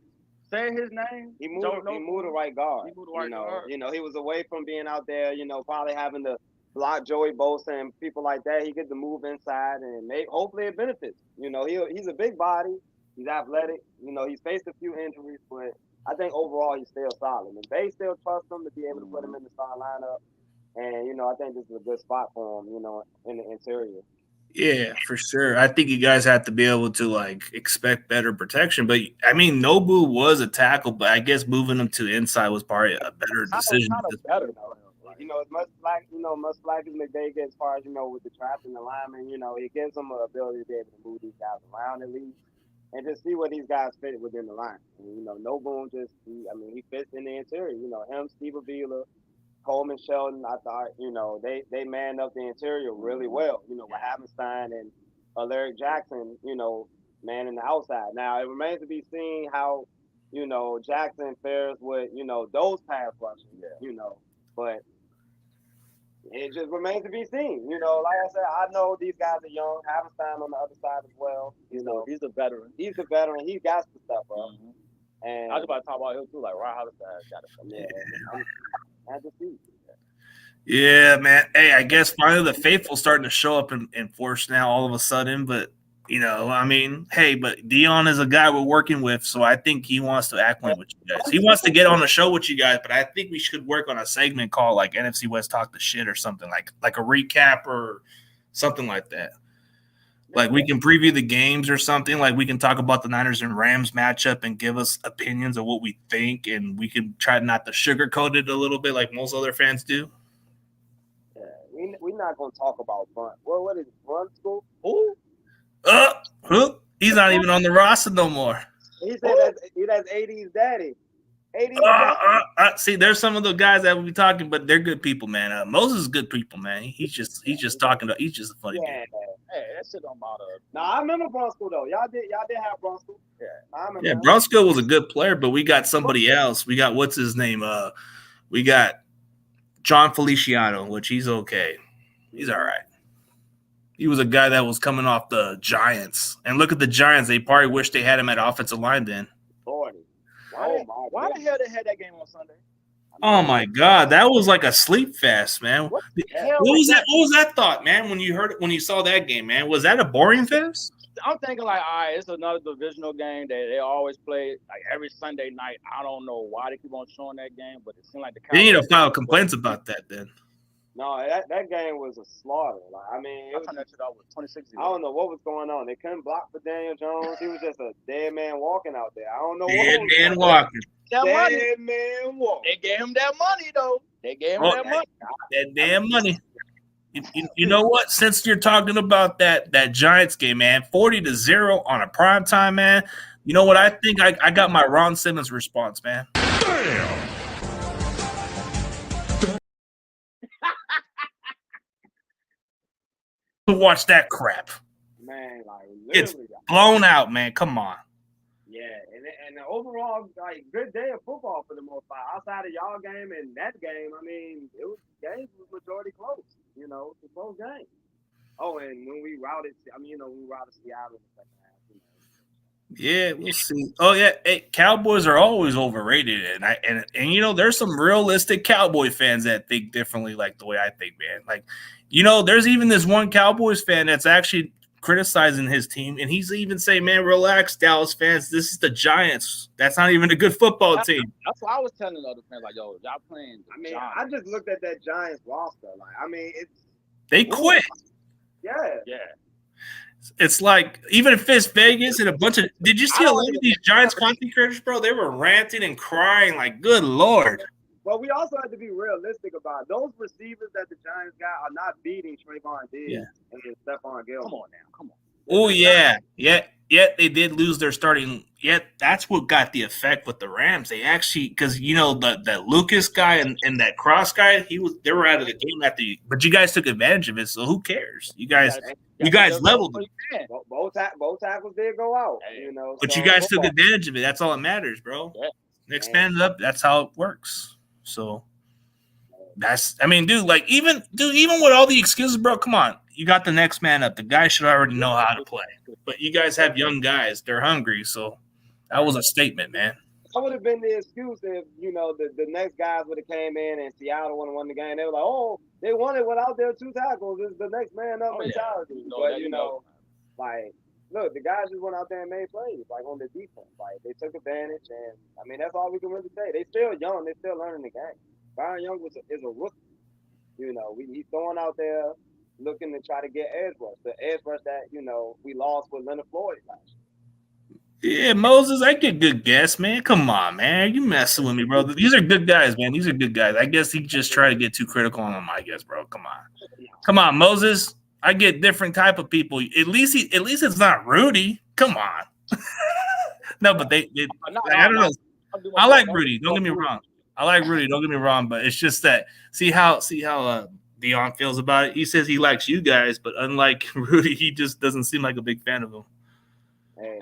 say his name. He moved to right guard. He was away from being out there. Probably having to block Joey Bosa and people like that. He gets to move inside, and hopefully it benefits. He's a big body. He's athletic. He's faced a few injuries, but I think overall he's still solid. And they still trust him to be able to put him in the start lineup. And I think this is a good spot for him. In the interior. Yeah, for sure. I think you guys have to be able to like expect better protection. But I mean, Nobu was a tackle, but I guess moving him to inside was probably a better decision. As much slack as McVay gets as far as with the traps and the linemen, it gives them an ability to be able to move these guys around at least and just see where these guys fit within the line. And, Nobu he fits in the interior. Him, Steve Avila, Coleman Shelton, I thought, they manned up the interior really well, with Hammerstein and Alaric Jackson, manning the outside. Now, it remains to be seen how, Jackson fares with, those pass rushers, but it just remains to be seen. Like I said, I know these guys are young. Hammerstein on the other side as well. He's a veteran. He's a veteran. He got to step up. Mm-hmm. And I was about to talk about him too, like Ryan Hollister got to come in. Yeah, man. Hey, I guess finally the faithful starting to show up in force now all of a sudden. But, but Dion is a guy we're working with, so I think he wants to acclimate with you guys. He wants to get on the show with you guys, but I think we should work on a segment called like NFC West Talk the Shit or something, like a recap or something like that. Like we can preview the games or something. Like we can talk about the Niners and Rams matchup and give us opinions of what we think, and we can try not to sugarcoat it a little bit like most other fans do. Yeah, we're not gonna talk about Brunt. Well, what is Brunt school? Who? He's not even on the roster no more. He said that's AD's daddy. See, there's some of the guys that will be talking, but they're good people, man. Moses is good people, man. He's just talking. He's just a funny dude. Hey, that shit don't bother us. No, I remember Bronsko though. Y'all did have Bronsko. Yeah, I remember. Yeah, Bronsko was a good player, but we got somebody else. We got what's his name? We got John Feliciano, which he's okay. He's all right. He was a guy that was coming off the Giants, and look at the Giants. They probably wish they had him at offensive line then. 40. Why the hell they had that game on Sunday? Oh my God, that was like a sleep fest, man. What was that? What was that thought, man? When you heard it, when you saw that game, man, was that a boring fest? I'm thinking like, all right, it's another divisional game that they always play like every Sunday night. I don't know why they keep on showing that game, but it seemed like the Cowboys. They need to file complaints about that then. No, that game was a slaughter. Like, I mean, it was, that shit out with 26. I don't know what was going on. They couldn't block for Daniel Jones. He was just a dead man walking out there. I don't know dead man walking. Dead man walking. They gave him that money though. They gave him that money. That damn money. You know what? Since you're talking about that Giants game, man, 40-0 on a prime time, man. You know what? I think I got my Ron Simmons response, man. Damn. Watch that crap. Man, like it's blown out, man. Come on. Yeah, and overall, like good day of football for the most part. Outside of y'all game and that game, I mean, games was majority close. You know, it's a close game. Oh, and when we routed Seattle in the second half. Yeah, we'll see. Oh yeah, hey, Cowboys are always overrated, and you know there's some realistic Cowboy fans that think differently, like the way I think, man. Like, you know, there's even this one Cowboys fan that's actually criticizing his team, and he's even saying, "Man, relax, Dallas fans. This is the Giants. That's not even a good football team." That's what I was telling the other fans, like, "Yo, y'all playing." I just looked at that Giants roster. Like, I mean, they quit. Yeah. It's like even if it's Vegas and a bunch of – did you see a lot of these Giants content creators, bro? They were ranting and crying like, good Lord. Well, we also have to be realistic about it. Those receivers that the Giants got are not beating Trayvon Diggs and Stephon Gilmore. Come on. Oh, yeah. Yet they did lose their starting – yet that's what got the effect with the Rams. They actually – because, you know, that Lucas guy and that Cross guy, they were out of the game but you guys took advantage of it, so who cares? You guys leveled them. Both tackles did go out, you know. But you guys took advantage of it. That's all that matters, bro. Yeah. Expand it up. That's how it works. So that's – I mean, dude, even with all the excuses, bro, come on. You got the next man up. The guy should already know how to play. But you guys have young guys. They're hungry, so that was a statement, man. That would have been the excuse if, you know, the next guys would have came in and Seattle would have won the game. They were like, oh, they won it without their two tackles. It's the next man up mentality. But, you know, like, look, the guys just went out there and made plays, like, on the defense. Like, they took advantage, and, I mean, that's all we can really say. They still young. They still learning the game. Byron Young is a rookie. You know, he's throwing out there looking to try to get edge rush. The edge rush that, you know, we lost with Leonard Floyd last year. Yeah, Moses, I get good guess, man. Come on, man. You messing with me, bro. These are good guys, man. These are good guys. I guess he just tried to get too critical on them, I guess, bro. Come on, Moses. I get different type of people. At least it's not Rudy. Come on. No, but I don't know. I like Rudy. Don't get me wrong. But it's just that see how Dion feels about it. He says he likes you guys, but unlike Rudy, he just doesn't seem like a big fan of him. Hey,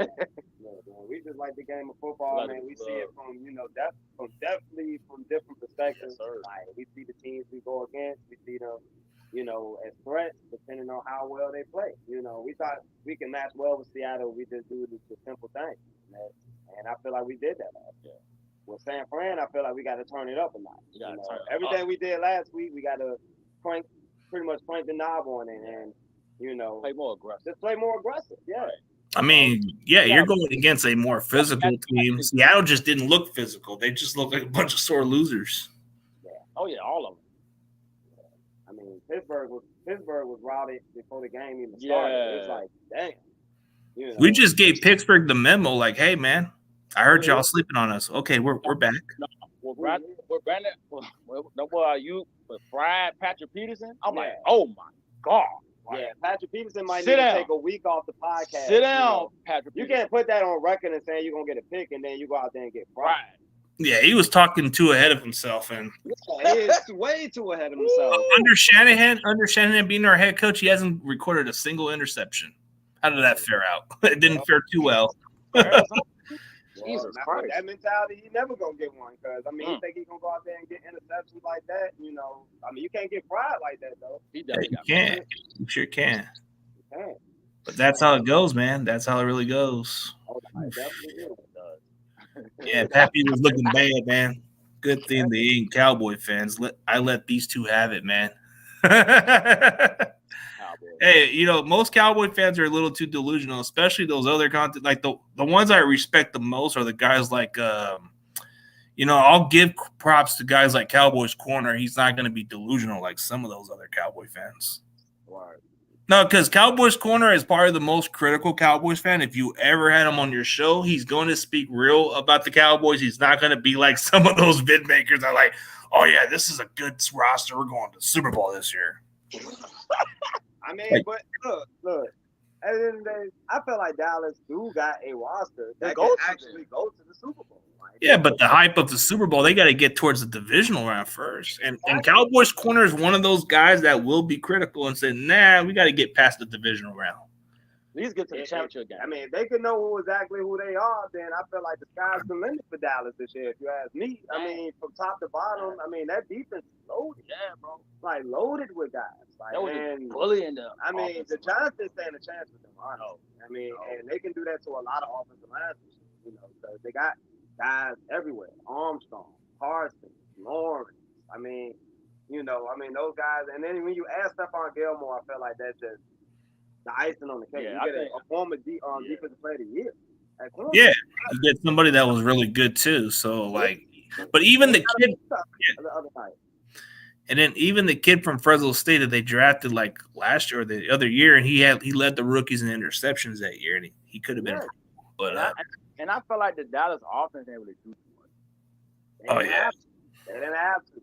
we just like the game of football, man. We see it from, you know, definitely from different perspectives. Like, we see the teams we go against. We see them, you know, as threats, depending on how well they play. You know, we thought we can match well with Seattle. We just do the simple thing, man. And I feel like we did that last year. With San Fran, I feel like we got to turn it up a notch. Everything we did last week, we got to pretty much crank the knob on it, and, you know, play more aggressive. Just play more aggressive. Yeah. I mean, you're going against a more physical team. Seattle just didn't look physical. They just looked like a bunch of sore losers. Yeah. Oh yeah, all of them. Yeah. I mean, Pittsburgh was routed before the game even started. It's like, dang. We just gave Pittsburgh the memo, like, hey man, I heard y'all sleeping on us. Okay, we're back. No, we're Brandon. No boy, you with fried Patrick Peterson. I'm like, oh my god. Yeah, Patrick Peterson might need to take a week off the podcast. Sit down, Patrick. You can't put that on record and say you're gonna get a pick and then you go out there and get fried. Yeah, he was talking too ahead of himself, and he is way too ahead of himself. Under Shanahan being our head coach, he hasn't recorded a single interception. How did that fare out? It didn't fare too well. Jesus Christ. That mentality, he never gonna get one because he think he's gonna go out there and get interceptions like that. You can't get fried like that though. You can't. You sure can. You can. But that's how it goes, man. That's how it really goes. Oh, definitely does. Yeah, Pappy was looking bad, man. Good thing they ain't Cowboy fans. I let these two have it, man. Hey, most Cowboy fans are a little too delusional, especially those other content. Like the ones I respect the most are the guys like, I'll give props to guys like Cowboys Corner. He's not going to be delusional like some of those other Cowboy fans. Right. No, because Cowboys Corner is probably the most critical Cowboys fan. If you ever had him on your show, he's going to speak real about the Cowboys. He's not going to be like some of those vid makers that are like, oh, yeah, this is a good roster. We're going to the Super Bowl this year. But look. At the end of the day, I feel like Dallas do got a roster that can actually go to the Super Bowl. Yeah, but the hype of the Super Bowl, they got to get towards the divisional round first. And Cowboys Corner is one of those guys that will be critical and say, nah, we got to get past the divisional round. At least get to the championship game. If they could know exactly who they are, then I feel like the sky's the limit for Dallas this year, if you ask me. From top to bottom, that defense is loaded. Yeah, bro. Loaded with guys. Bullying them. The Giants didn't stand a chance with them, honestly. And they can do that to a lot of offensive lines, because they got guys everywhere. Armstrong, Carson, Lawrence. Those guys. And then when you add Stephon Gilmore, I feel like that's just the icing on the cake. Yeah, you get a former defensive player of the year. Yeah, you get somebody that was really good too. So but even the kid, the other night. And then even the kid from Fresno State that they drafted like last year or the other year, and he led the rookies in interceptions that year, and he could have been. But and I feel like the Dallas offense didn't really do too much. They didn't have to.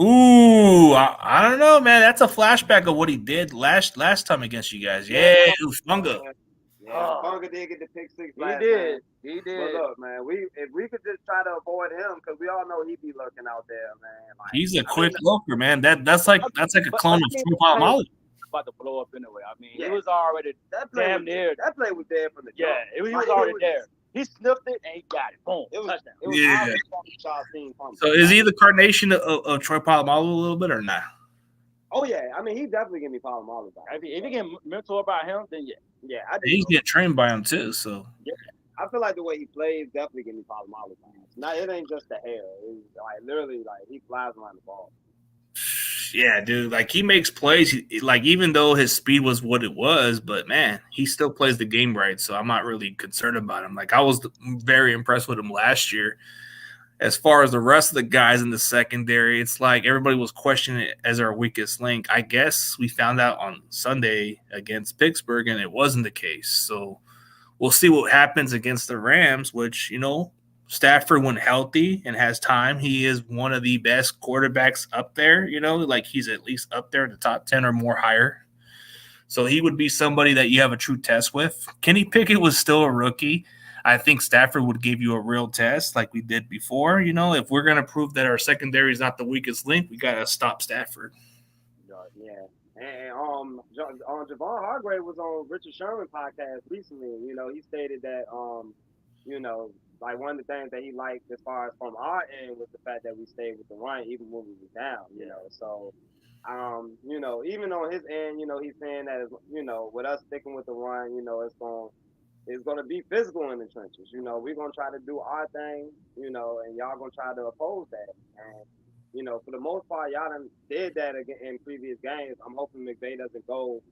Ooh, I don't know, man. That's a flashback of what he did last time against you guys. Yeah, Ufunga. Yeah, Ufunga did get the pick six. He did. But look, man, if we could just try to avoid him, because we all know he be lurking out there, man. He's a quick lurker, man. That's like a clone of Troy Polamalu. About to blow up anyway. He was already damn near. That play was there from the jump. Yeah, he was already there. He sniffed it and he got it. Boom. It was touchdown. So is he the carnation of Troy Polamalu a little bit or not? Oh yeah, he definitely give me Polamalu back. If you get mentor about him, then yeah, he's getting trained by him too. So yeah, I feel like the way he plays definitely give me Polamalu back. Now it ain't just the hair; it's literally he flies around the ball. Yeah, dude. He makes plays. Even though his speed was what it was, but man, he still plays the game right. So I'm not really concerned about him. I was very impressed with him last year. As far as the rest of the guys in the secondary, it's everybody was questioning it as our weakest link. I guess we found out on Sunday against Pittsburgh, and it wasn't the case. So we'll see what happens against the Rams, which, Stafford, when healthy and has time, he is one of the best quarterbacks up there, he's at least up there in the top 10 or more higher. So he would be somebody that you have a true test with. Kenny Pickett was still a rookie. I think Stafford would give you a real test like we did before. If we're going to prove that our secondary is not the weakest link, we got to stop Stafford. Yeah. And Javon Hargrave was on Richard Sherman podcast recently. He stated that, one of the things that he liked as far as from our end was the fact that we stayed with the run even when we were down, So, even on his end, he's saying that, with us sticking with the run, it's going to be physical in the trenches. We're going to try to do our thing, and y'all going to try to oppose that. And, for the most part, y'all done did that again in previous games. I'm hoping McVay doesn't go,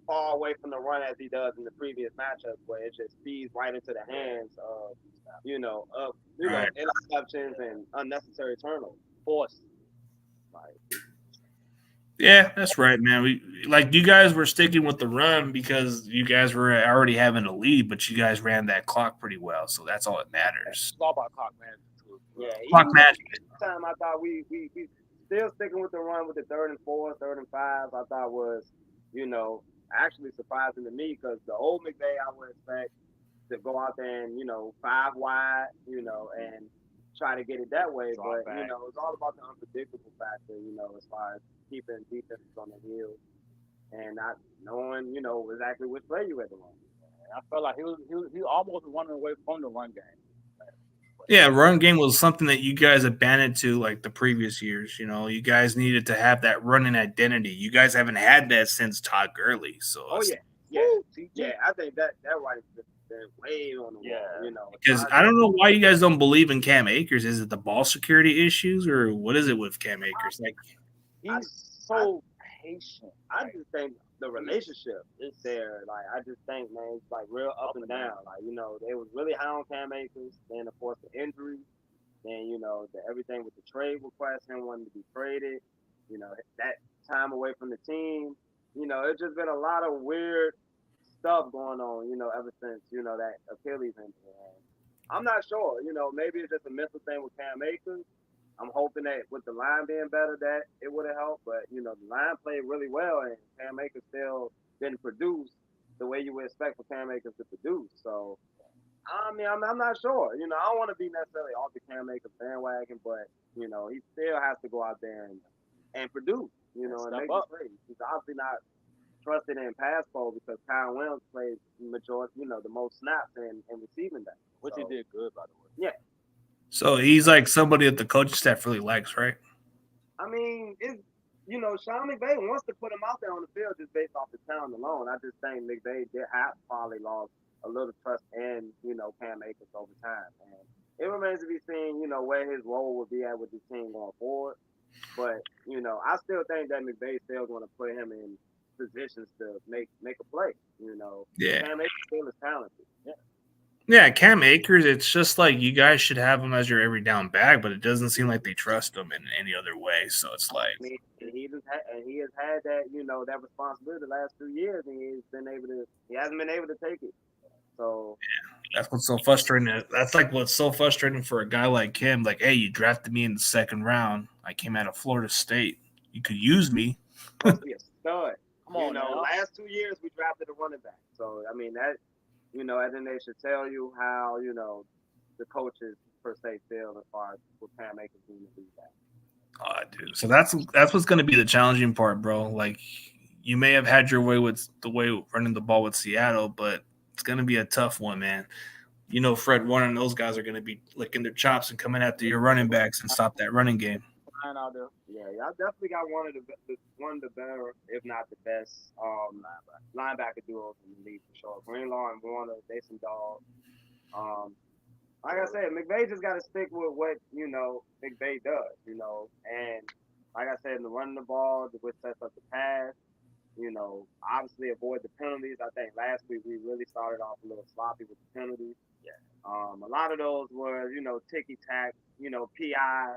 far away from the run as he does in the previous matchups, where it just feeds right into the hands of, interceptions and unnecessary turnovers. Force. Yeah, that's right, man. You guys were sticking with the run because you guys were already having a lead, but you guys ran that clock pretty well, so that's all that matters. It's all about clock management too. Yeah, Clock even management. time I thought we still sticking with the run with the 3rd and 4, 3rd and 5. I thought was, actually surprising to me because the old McVay I would expect to go out there and 5 wide, and try to get it that way. Drop But back. it's all about the unpredictable factor, as far as keeping defenses on the heel and not knowing, exactly which play you had to run. I felt like he almost running away from the run game. Yeah, run game was something that you guys abandoned to like the previous years. You guys needed to have that running identity. You guys haven't had that since Todd Gurley. So Oh yeah, yeah. I think that right is way on the wall. because I don't know why you guys don't believe in Cam Akers. Is it the ball security issues or what is it with Cam Akers? Like he's so patient. I just think the relationship is there. Like I just think, man, it's like real up and down. Like they was really high on Cam Akers. Then of course the injury. Then everything with the trade request, him wanting to be traded. That time away from the team. It's just been a lot of weird stuff going on. Ever since that Achilles injury. And I'm not sure. Maybe it's just a mental thing with Cam Akers. I'm hoping that with the line being better, that it would have helped. But the line played really well, and Cam Akers still didn't produce the way you would expect for Cam Akers to produce. So, I mean, I'm not sure. I don't want to be necessarily off the Cam Akers bandwagon, but he still has to go out there and produce. And make the plays. He's obviously not trusted in pass pro because Kyle Williams plays majority, the most snaps in receiving that, which he did good, by the way. Yeah. So he's like somebody that the coaching staff really likes, right? I mean, it's Sean McVay wants to put him out there on the field just based off the talent alone. I just think McVay did have probably lost a little trust in Cam Akers over time, and it remains to be seen where his role will be at with this team going forward. But I still think that McVay still going to put him in positions to make a play. Yeah. Cam Akers still is talented. Yeah, Cam Akers, it's just like you guys should have him as your every down back, but it doesn't seem like they trust him in any other way. So it's like he has had that that responsibility the last 2 years, and he hasn't been able to take it. So yeah, that's what's so frustrating. That's like what's so frustrating for a guy like him. Like, hey, you drafted me in the 2nd round. I came out of Florida State. You could use me. Be a stud. Come on, last 2 years we drafted a running back. So I mean that. And then they should tell you how, the coaches per se feel as far as what Cam Akers doing to do that. Oh, dude. So that's what's going to be the challenging part, bro. Like, you may have had your way with the way running the ball with Seattle, but it's going to be a tough one, man. Fred Warner and those guys are going to be licking their chops and coming after your running backs and stop that running game. Out there. Yeah, y'all definitely got one of the better, if not the best, linebacker duos in the league for sure. Greenlaw and Warner, they some dogs. Like I said, McVay just got to stick with what McVay does, and like I said, in the running the ball, which sets up the pass. Obviously avoid the penalties. I think last week we really started off a little sloppy with the penalties. Yeah. A lot of those were ticky tack, PI.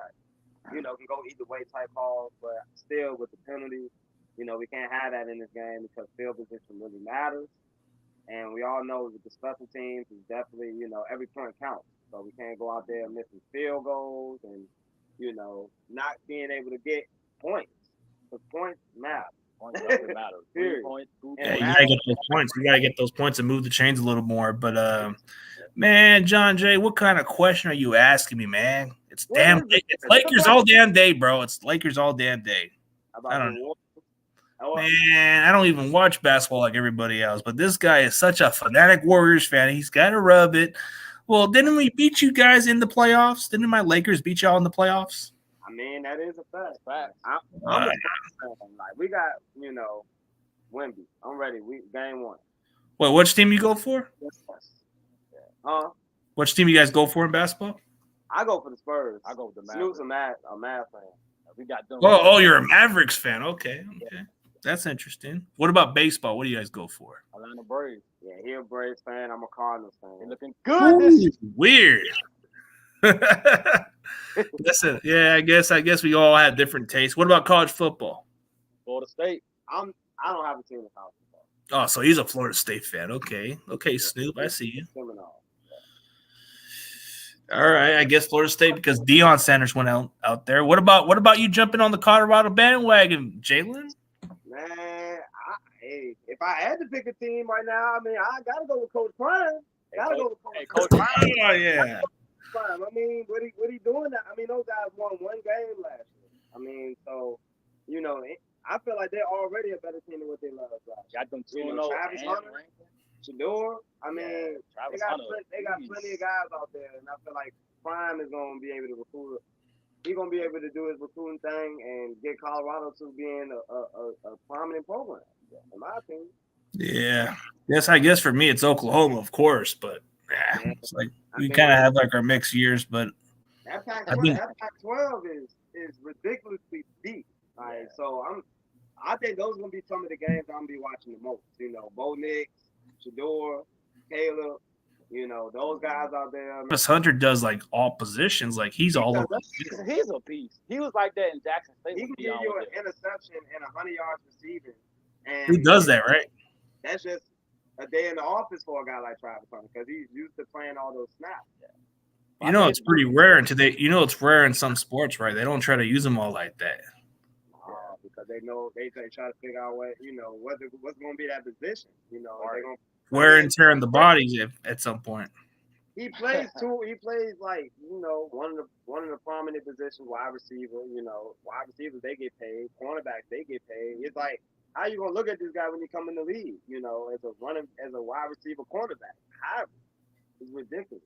Can go either way type calls, but still with the penalties, we can't have that in this game because field position really matters. And we all know that the special teams is definitely, every point counts. So we can't go out there missing field goals and, not being able to get points. Because points matter. Points doesn't matter. 3 points, 2 points. Yeah, you gotta get those points. You gotta get those points and move the chains a little more. But man, John Jay, what kind of question are you asking me, man? It's Lakers all damn day, bro. It's Lakers all damn day. I don't know. Man, I don't even watch basketball like everybody else, but this guy is such a fanatic Warriors fan. He's got to rub it. Well, didn't we beat you guys in the playoffs? Didn't my Lakers beat y'all in the playoffs? I mean, that is a fact. I'm like, we got, Wemby. I'm ready. Game 1. Well, which team you go for? Which team you guys go for in basketball? I go for the Spurs. I go with the Mavericks. Snoop's a Mavs fan. We got them. Oh, you're a Mavericks fan. Okay. Yeah. That's interesting. What about baseball? What do you guys go for? Atlanta Braves. Yeah, he's a Braves fan. I'm a Cardinals fan. They're looking good. Weird. Listen, yeah, I guess we all have different tastes. What about college football? Florida State. I don't have a team in college football. Oh, so he's a Florida State fan. Okay, Snoop, I see you. Seminole. All right, I guess Florida State because Deion Sanders went out there. What about you jumping on the Colorado bandwagon, Jalen? Man, if I had to pick a team right now, I mean, I gotta go with Coach Prime. Go with Coach Prime. Oh yeah. Prime. I mean, what he doing now? I mean, those guys won one game last year. I mean, so you know, I feel like they're already a better team than what they last year. Got them 2-0. Travis Hunter, Shador. I mean, they got plenty of guys out there, and I feel like Prime is gonna be able to recruit. He's gonna be able to do his recruiting thing and get Colorado to being a prominent program, in my opinion. Yeah. Yes, I guess for me it's Oklahoma, of course, but it's like we kind of have like our mixed years, but that Pac-12 is ridiculously deep. Right? So I think those are gonna be some of the games I'm gonna be watching the most. You know, Bo Nix, Shador, Caleb. You know, those guys out there. Travis Hunter does like all positions. Like he's all over. He's a beast. He was like that in Jackson State. He can give you an interception and 100 yards receiving. And he does that, right? That's just a day in the office for a guy like Travis Hunter because he's used to playing all those snaps. You know, it's pretty rare it's rare in some sports, right? They don't try to use them all like that. Because they know they try to figure out what's going to be that position. You know, they're going wear and tear in the bodies at some point. He plays like, you know, one of the prominent positions, wide receiver. You know, wide receivers they get paid, cornerbacks they get paid. It's like, how you gonna look at this guy when you come in the league? You know, as a wide receiver cornerback, it's ridiculous.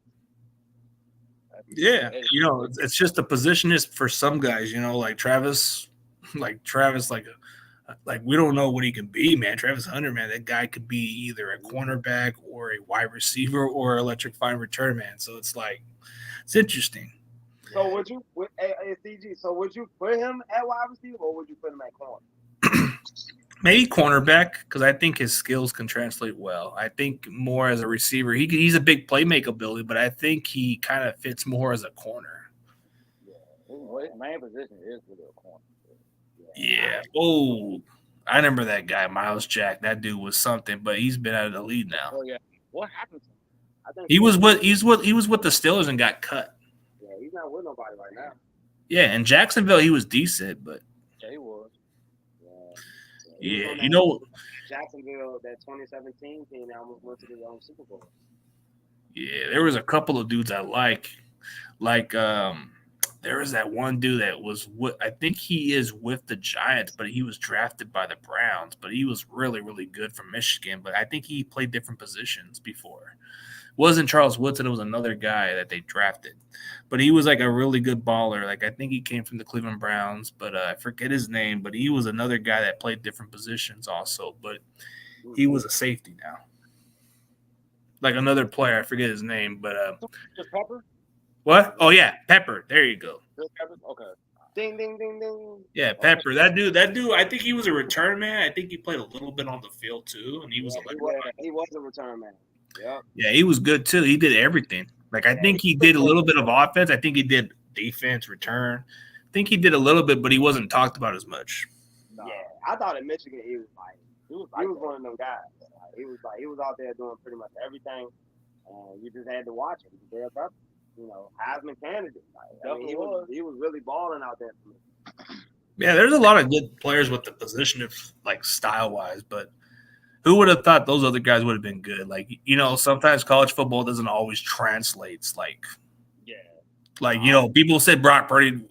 Yeah, you know, it's just a position is for some guys. You know, like Travis, like we don't know what he can be, man. Travis Hunter, man, that guy could be either a cornerback or a wide receiver or electrifying return man. So it's like it's interesting. So would you CG? So would you put him at wide receiver or would you put him at corner? Maybe cornerback because I think his skills can translate well. I think more as a receiver, he's a big playmaker ability, but I think he kind of fits more as a corner. Yeah, his main position is really a corner. Yeah. Oh, I remember that guy, Miles Jack. That dude was something, but he's been out of the league now. Oh yeah. What happened to him? I think he was with the Steelers and got cut. Yeah, he's not with nobody right now. Yeah, in Jacksonville he was decent, but yeah, he was. Yeah, you know, Jacksonville, that 2017 team almost went to the Super Bowl. Yeah, there was a couple of dudes I like there was that one dude that was I think he is with the Giants, but he was drafted by the Browns, but he was really, really good from Michigan, but I think he played different positions before. It wasn't Charles Woodson, it was another guy that they drafted. But he was like a really good baller. Like I think he came from the Cleveland Browns, but I forget his name, but he was another guy that played different positions also, but he was a safety now. Like another player, I forget his name, but just Pepper? What? Oh yeah, Pepper. There you go. Pepper? Okay. Ding ding ding ding. Yeah, Pepper. That dude. I think he was a return man. I think he played a little bit on the field too, and he was a return man. Yeah. Yeah, he was good too. He did everything. Like I think he did a little bit of offense. I think he did defense, return. I think he did a little bit, but he wasn't talked about as much. Yeah, I thought in Michigan he was one of them guys. He was out there doing pretty much everything, and you just had to watch him. You know, Heisman candidate. He was really balling out there for me. Yeah, there's a lot of good players with the position of like style wise, but who would have thought those other guys would have been good? Like, you know, sometimes college football doesn't always translate. Like, you know, people said Brock Purdy.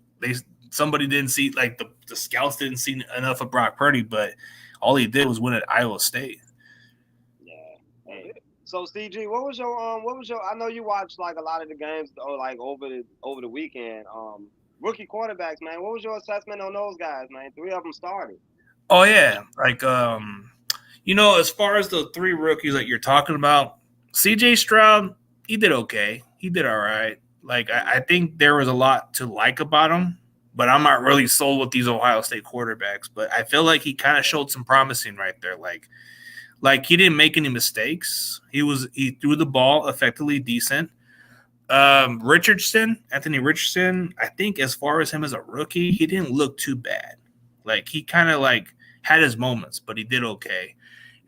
Somebody didn't see, like the scouts didn't see enough of Brock Purdy, but all he did was win at Iowa State. Yeah. Hey. So CG, what was your? I know you watched like a lot of the games, like over the weekend. Rookie quarterbacks, man. What was your assessment on those guys, man? 3 of them started. Oh yeah, like you know, as far as the 3 rookies that you're talking about, CJ Stroud, he did okay. He did all right. Like I think there was a lot to like about him, but I'm not really sold with these Ohio State quarterbacks. But I feel like he kind of showed some promising right there. Like he didn't make any mistakes. He threw the ball effectively decent. Anthony Richardson, I think as far as him as a rookie, he didn't look too bad. Like he kind of like had his moments, but he did okay.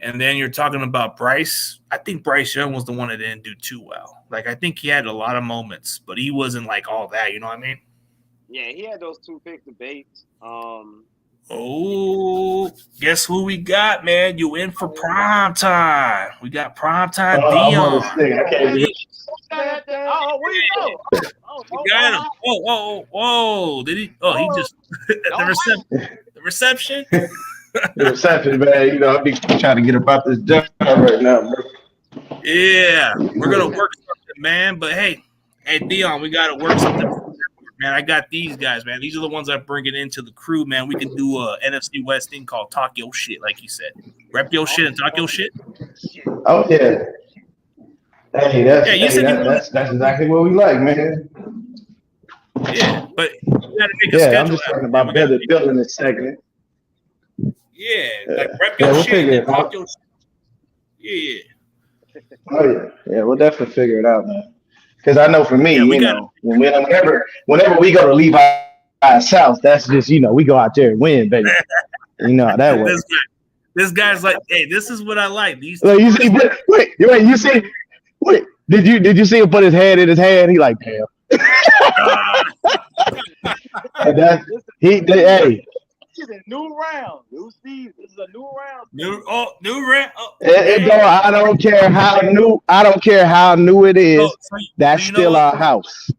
And then you're talking about Bryce. I think Bryce Young was the one that didn't do too well. Like, I think he had a lot of moments, but he wasn't like all that. You know what I mean? Yeah, he had those 2 pick debates. Oh, guess who we got, man? You in for prime time. We got prime time I'm on the Dion. stick. I can't be. Oh, where you go? We got him. Whoa. Did he? Oh, he just the reception. The reception, man. You know, I be trying to get about this job right now, bro. Yeah, we're gonna work something, man. But hey, Dion, we gotta work something, man. I got these guys, man. These are the ones I bring it into the crew, man. We can do a NFC West thing called Talk Your Shit, like you said. Rep your shit and talk your shit. Oh yeah. Hey, that's exactly what we like, man. Yeah, but you gotta make a Yeah, schedule. I'm just talking about building this segment. Yeah, like rep your we'll shit and talk out. your shit. Yeah. Oh yeah, we'll definitely figure it out, man. Because I know for me, whenever we go to Levi's South, that's just we go out there and win, baby. You know how that works. This guy's like, hey, this is what I like. These. Look, you see, wait, did you see him put his hand in his hand? He like, damn. Hey. This is a new round, new season. This is a new round. New round. Oh, I don't care how new it is. That's still our house.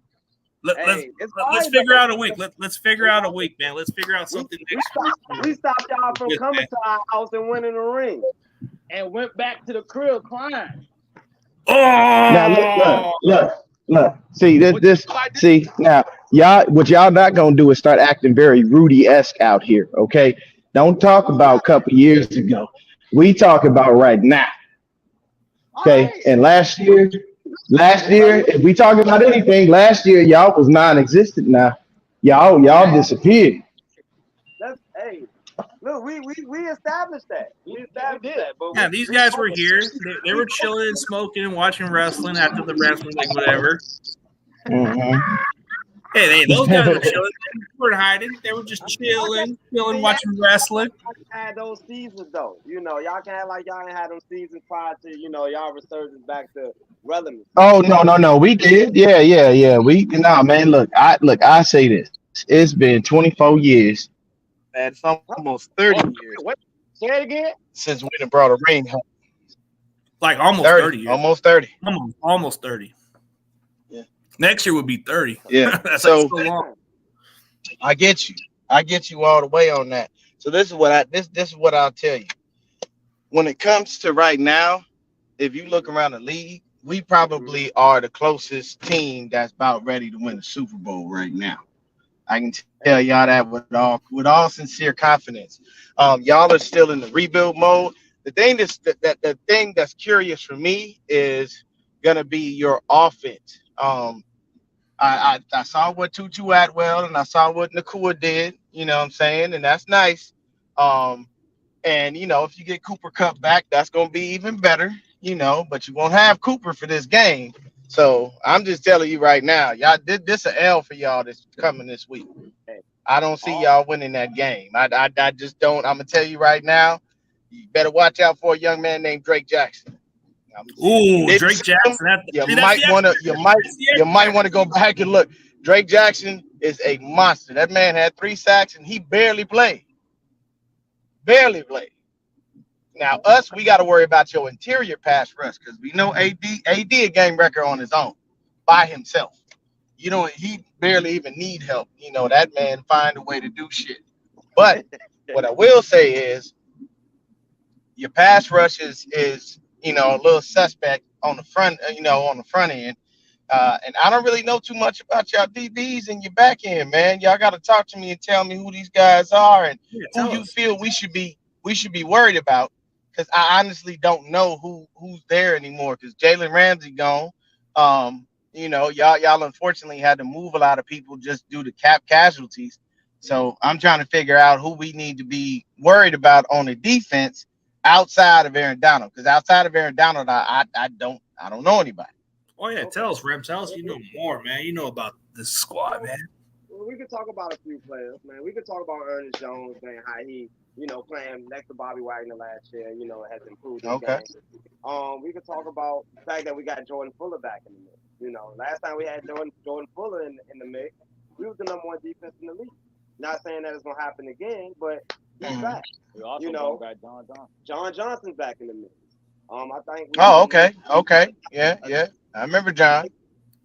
Let's figure out a week. Let's figure out a week, man. Let's figure out something next week. We stopped y'all from coming to our house and winning the ring. And went back to the crib crying. Oh! Now look. See this. See now, y'all. What y'all not gonna do is start acting very Rudy-esque out here. Okay, don't talk about a couple years ago. We talk about right now. Okay, and last year, if we talk about anything, last year y'all was non-existent. Now, y'all disappeared. Hey, look, we established that. We established that. But yeah, these guys were here. They were chilling and smoking and watching wrestling after the wrestling, like whatever. Mm-hmm. Hey, those guys were chilling. They weren't hiding. They were just chilling, watching wrestling. Had those seasons though, y'all can't act like y'all ain't had those seasons prior to, y'all resurgence back to relevance. Oh no, we did. Yeah. Man, look, I say this. It's been 24 years. Man, it's almost 30 years. What? Say it again. Since we done brought a ring home. Like almost 30 years. Almost 30. Almost 30. Yeah. Next year would be 30. Yeah. That's so long. I get you all the way on that. So this is what I'll tell you. When it comes to right now, if you look around the league, we probably are the closest team that's about ready to win the Super Bowl right now. I can tell y'all that with all sincere confidence. Y'all are still in the rebuild mode. The thing that's curious for me is gonna be your offense. I saw what Tutu Atwell and I saw what Nakua did. You know what I'm saying, and that's nice. And if you get Cooper Kupp back, that's gonna be even better. But you won't have Cooper for this game. So I'm just telling you right now, y'all did this an L for y'all that's coming this week. I don't see y'all winning that game. I just don't. I'm gonna tell you right now, you better watch out for a young man named Drake Jackson. Ooh, Drake Jackson. You might want to go back and look. Drake Jackson is a monster. That man had 3 sacks and he barely played. Now, we got to worry about your interior pass rush because we know AD a game record on his own by himself. He barely even need help. That man find a way to do shit. But what I will say is your pass rush is a little suspect on the front, on the front end. And I don't really know too much about y'all DBs and your back end, man. Y'all got to talk to me and tell me who these guys are and who you feel we should be worried about. Because I honestly don't know who's there anymore. Because Jalen Ramsey gone. Y'all unfortunately had to move a lot of people just due to cap casualties. So I'm trying to figure out who we need to be worried about on the defense outside of Aaron Donald. Because outside of Aaron Donald, I don't know anybody. Oh yeah, tell us, Rem. Tell us you know more, man. You know about this squad, man. Well, we could talk about a few players, man. We could talk about Ernest Jones, man, how he playing next to Bobby Wagner last year, has improved his Okay. game. We could talk about the fact that we got Jordan Fuller back in the mix. Last time we had Jordan Fuller in the mix, we was the number one defense in the league. Not saying that it's gonna happen again, but he's back. We also got John Johnson. John Johnson's back in the mix. I think. Okay. Yeah. I remember John.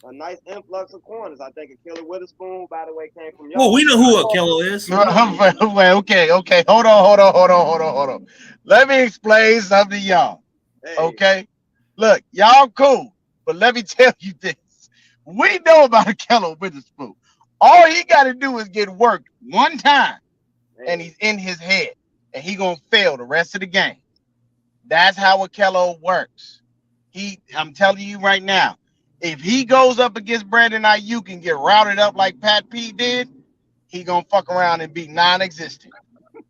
A nice influx of corners. I think Achilles Witherspoon, by the way, came from y'all. Well, we know who Akilla is. Okay. Hold on. Let me explain something to y'all. Hey, Okay. Look, y'all cool, but let me tell you this. We know about Ahkello Witherspoon. All he got to do is get worked one time, and he's in his head, and he gonna fail the rest of the game. That's how Ahkello works. I'm telling you right now, if he goes up against Brandon Ayuk and get routed up like Pat P did, he gonna fuck around and be non-existent.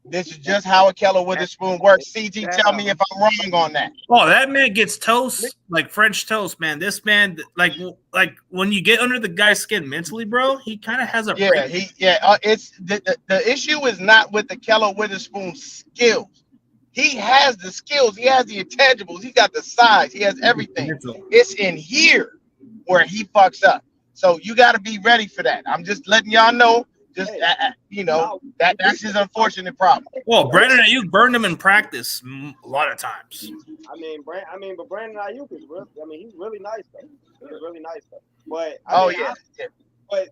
This is just how Ahkello Witherspoon works. CT, tell me if I'm wrong on that. Oh, that man gets toast like French toast, man. This man, like when you get under the guy's skin mentally, bro, he kind of has a It's the issue is not with Ahkello Witherspoon's skills. He has the skills. He has the intangibles. He got the size. He has everything. It's in here where he fucks up. So you got to be ready for that. I'm just letting y'all know. Just that's his unfortunate problem. Well, Brandon Ayuk burned him in practice a lot of times. But Brandon Ayuk is really. He's really nice though. He's really nice though. But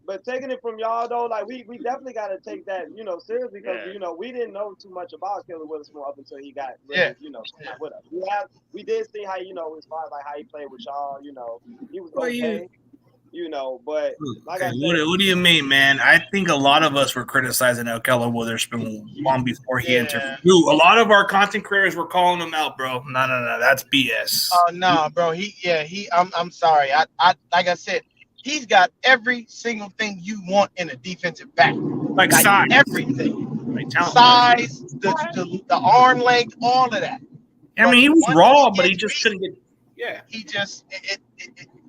But taking it from y'all though, like we definitely got to take that seriously because we didn't know too much about Kelly Witherspoon up until he got with us. We did see how as far as like how he played with y'all. He was okay. But like I said, what do you mean, man? I think a lot of us were criticizing Ahkello Witherspoon long before he entered. Dude, a lot of our content creators were calling him out, bro. No, that's BS. Oh no, bro. I'm sorry. I like I said, he's got every single thing you want in a defensive back. Like size, everything. Like size, the arm length, all of that. I mean, he was raw, but he just couldn't get. Yeah. He just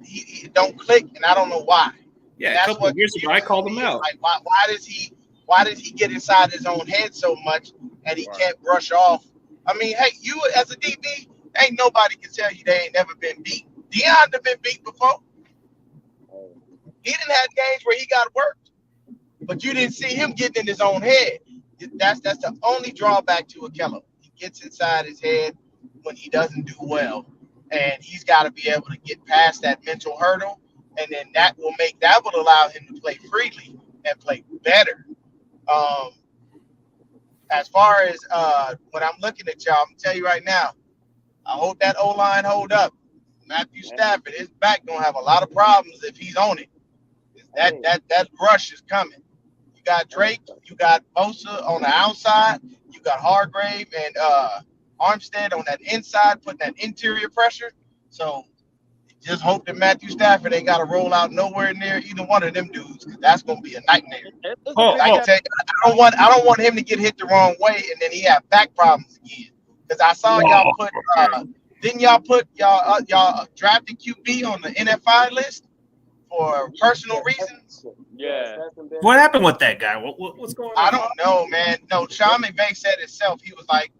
he don't click, and I don't know why. Yeah, that's a couple of years ago, I called him out. Like, why does he get inside his own head so much, and he can't brush off? I mean, hey, you as a DB, ain't nobody can tell you they ain't never been beat. Deion have been beat before. He didn't have games where he got worked, but you didn't see him getting in his own head. That's the only drawback to Ahkello. He gets inside his head when he doesn't do well. And he's got to be able to get past that mental hurdle, and then that will allow him to play freely and play better. As far as when I'm looking at y'all, I'm gonna tell you right now, I hope that O-line hold up. Matthew Stafford, his back gonna have a lot of problems if he's on it. That rush is coming. You got Drake, you got Bosa on the outside, you got Hargrave and Armstead on that inside, putting that interior pressure. So just hope that Matthew Stafford ain't got to roll out nowhere near either one of them dudes. That's gonna be a nightmare. I don't want him to get hit the wrong way and then he have back problems again. Because I saw y'all put didn't y'all put y'all drafted QB on the NFI list for personal reasons? Yeah. What happened with that guy? What's going on? I don't know, man. No, Sean McVay said himself. He was like,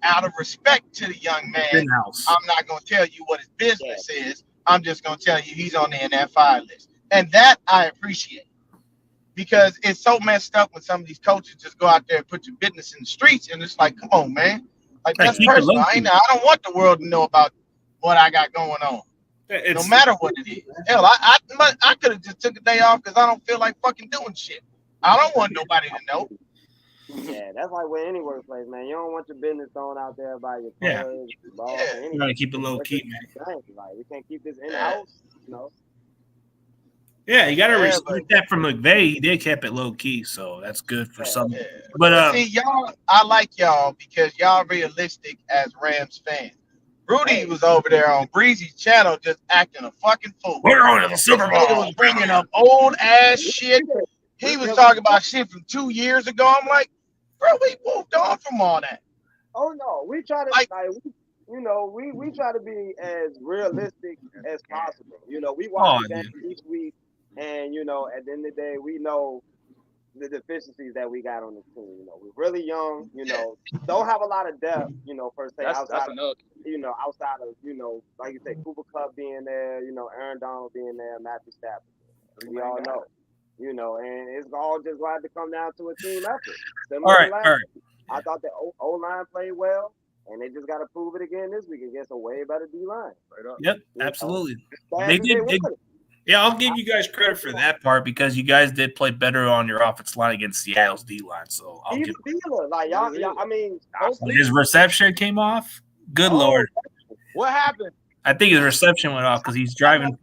out of respect to the young man, I'm not going to tell you what his business is. I'm just going to tell you he's on the NFI list. And that I appreciate because it's so messed up when some of these coaches just go out there and put your business in the streets. And it's like, come on, man. Like, that's personal. I don't want the world to know about what I got going on. No matter what it is. Hell, I could have just took a day off because I don't feel like fucking doing shit. I don't want nobody to know. Yeah, that's like with any workplace, man. You don't want your business thrown out there by your players, your boss, you gotta keep it low key, man. Like we can't keep this in house, Yeah, you gotta respect that from McVay. He did keep it low key, so that's good for some. But see, y'all, I like y'all because y'all realistic as Rams fans. Rudy was over there on Breezy's channel just acting a fucking fool. We're on the Super Bowl. He was bringing up old ass shit. He was talking about shit from 2 years ago. I'm like, bro, we moved on from all that. Oh no, we try to we try to be as realistic as possible. We watch the game each week, and at the end of the day, we know the deficiencies that we got on the team. You know, we're really young. You know, don't have a lot of depth. You know, per se That's outside. another. Outside of like you said, Cooper Cup being there. You know, Aaron Donald being there, Matthew Stafford. We all know. You know, and it's all just going to have to come down to a team effort. All right. I thought the O line played well, and they just got to prove it again this week against a way better D line. Right. Yep, absolutely. They did. Yeah, I'll give you guys credit for that part because you guys did play better on your offensive line against Seattle's D line. So I'll give like y'all, I mean, his reception came off. Good Lord. What happened? I think his reception went off because he's driving.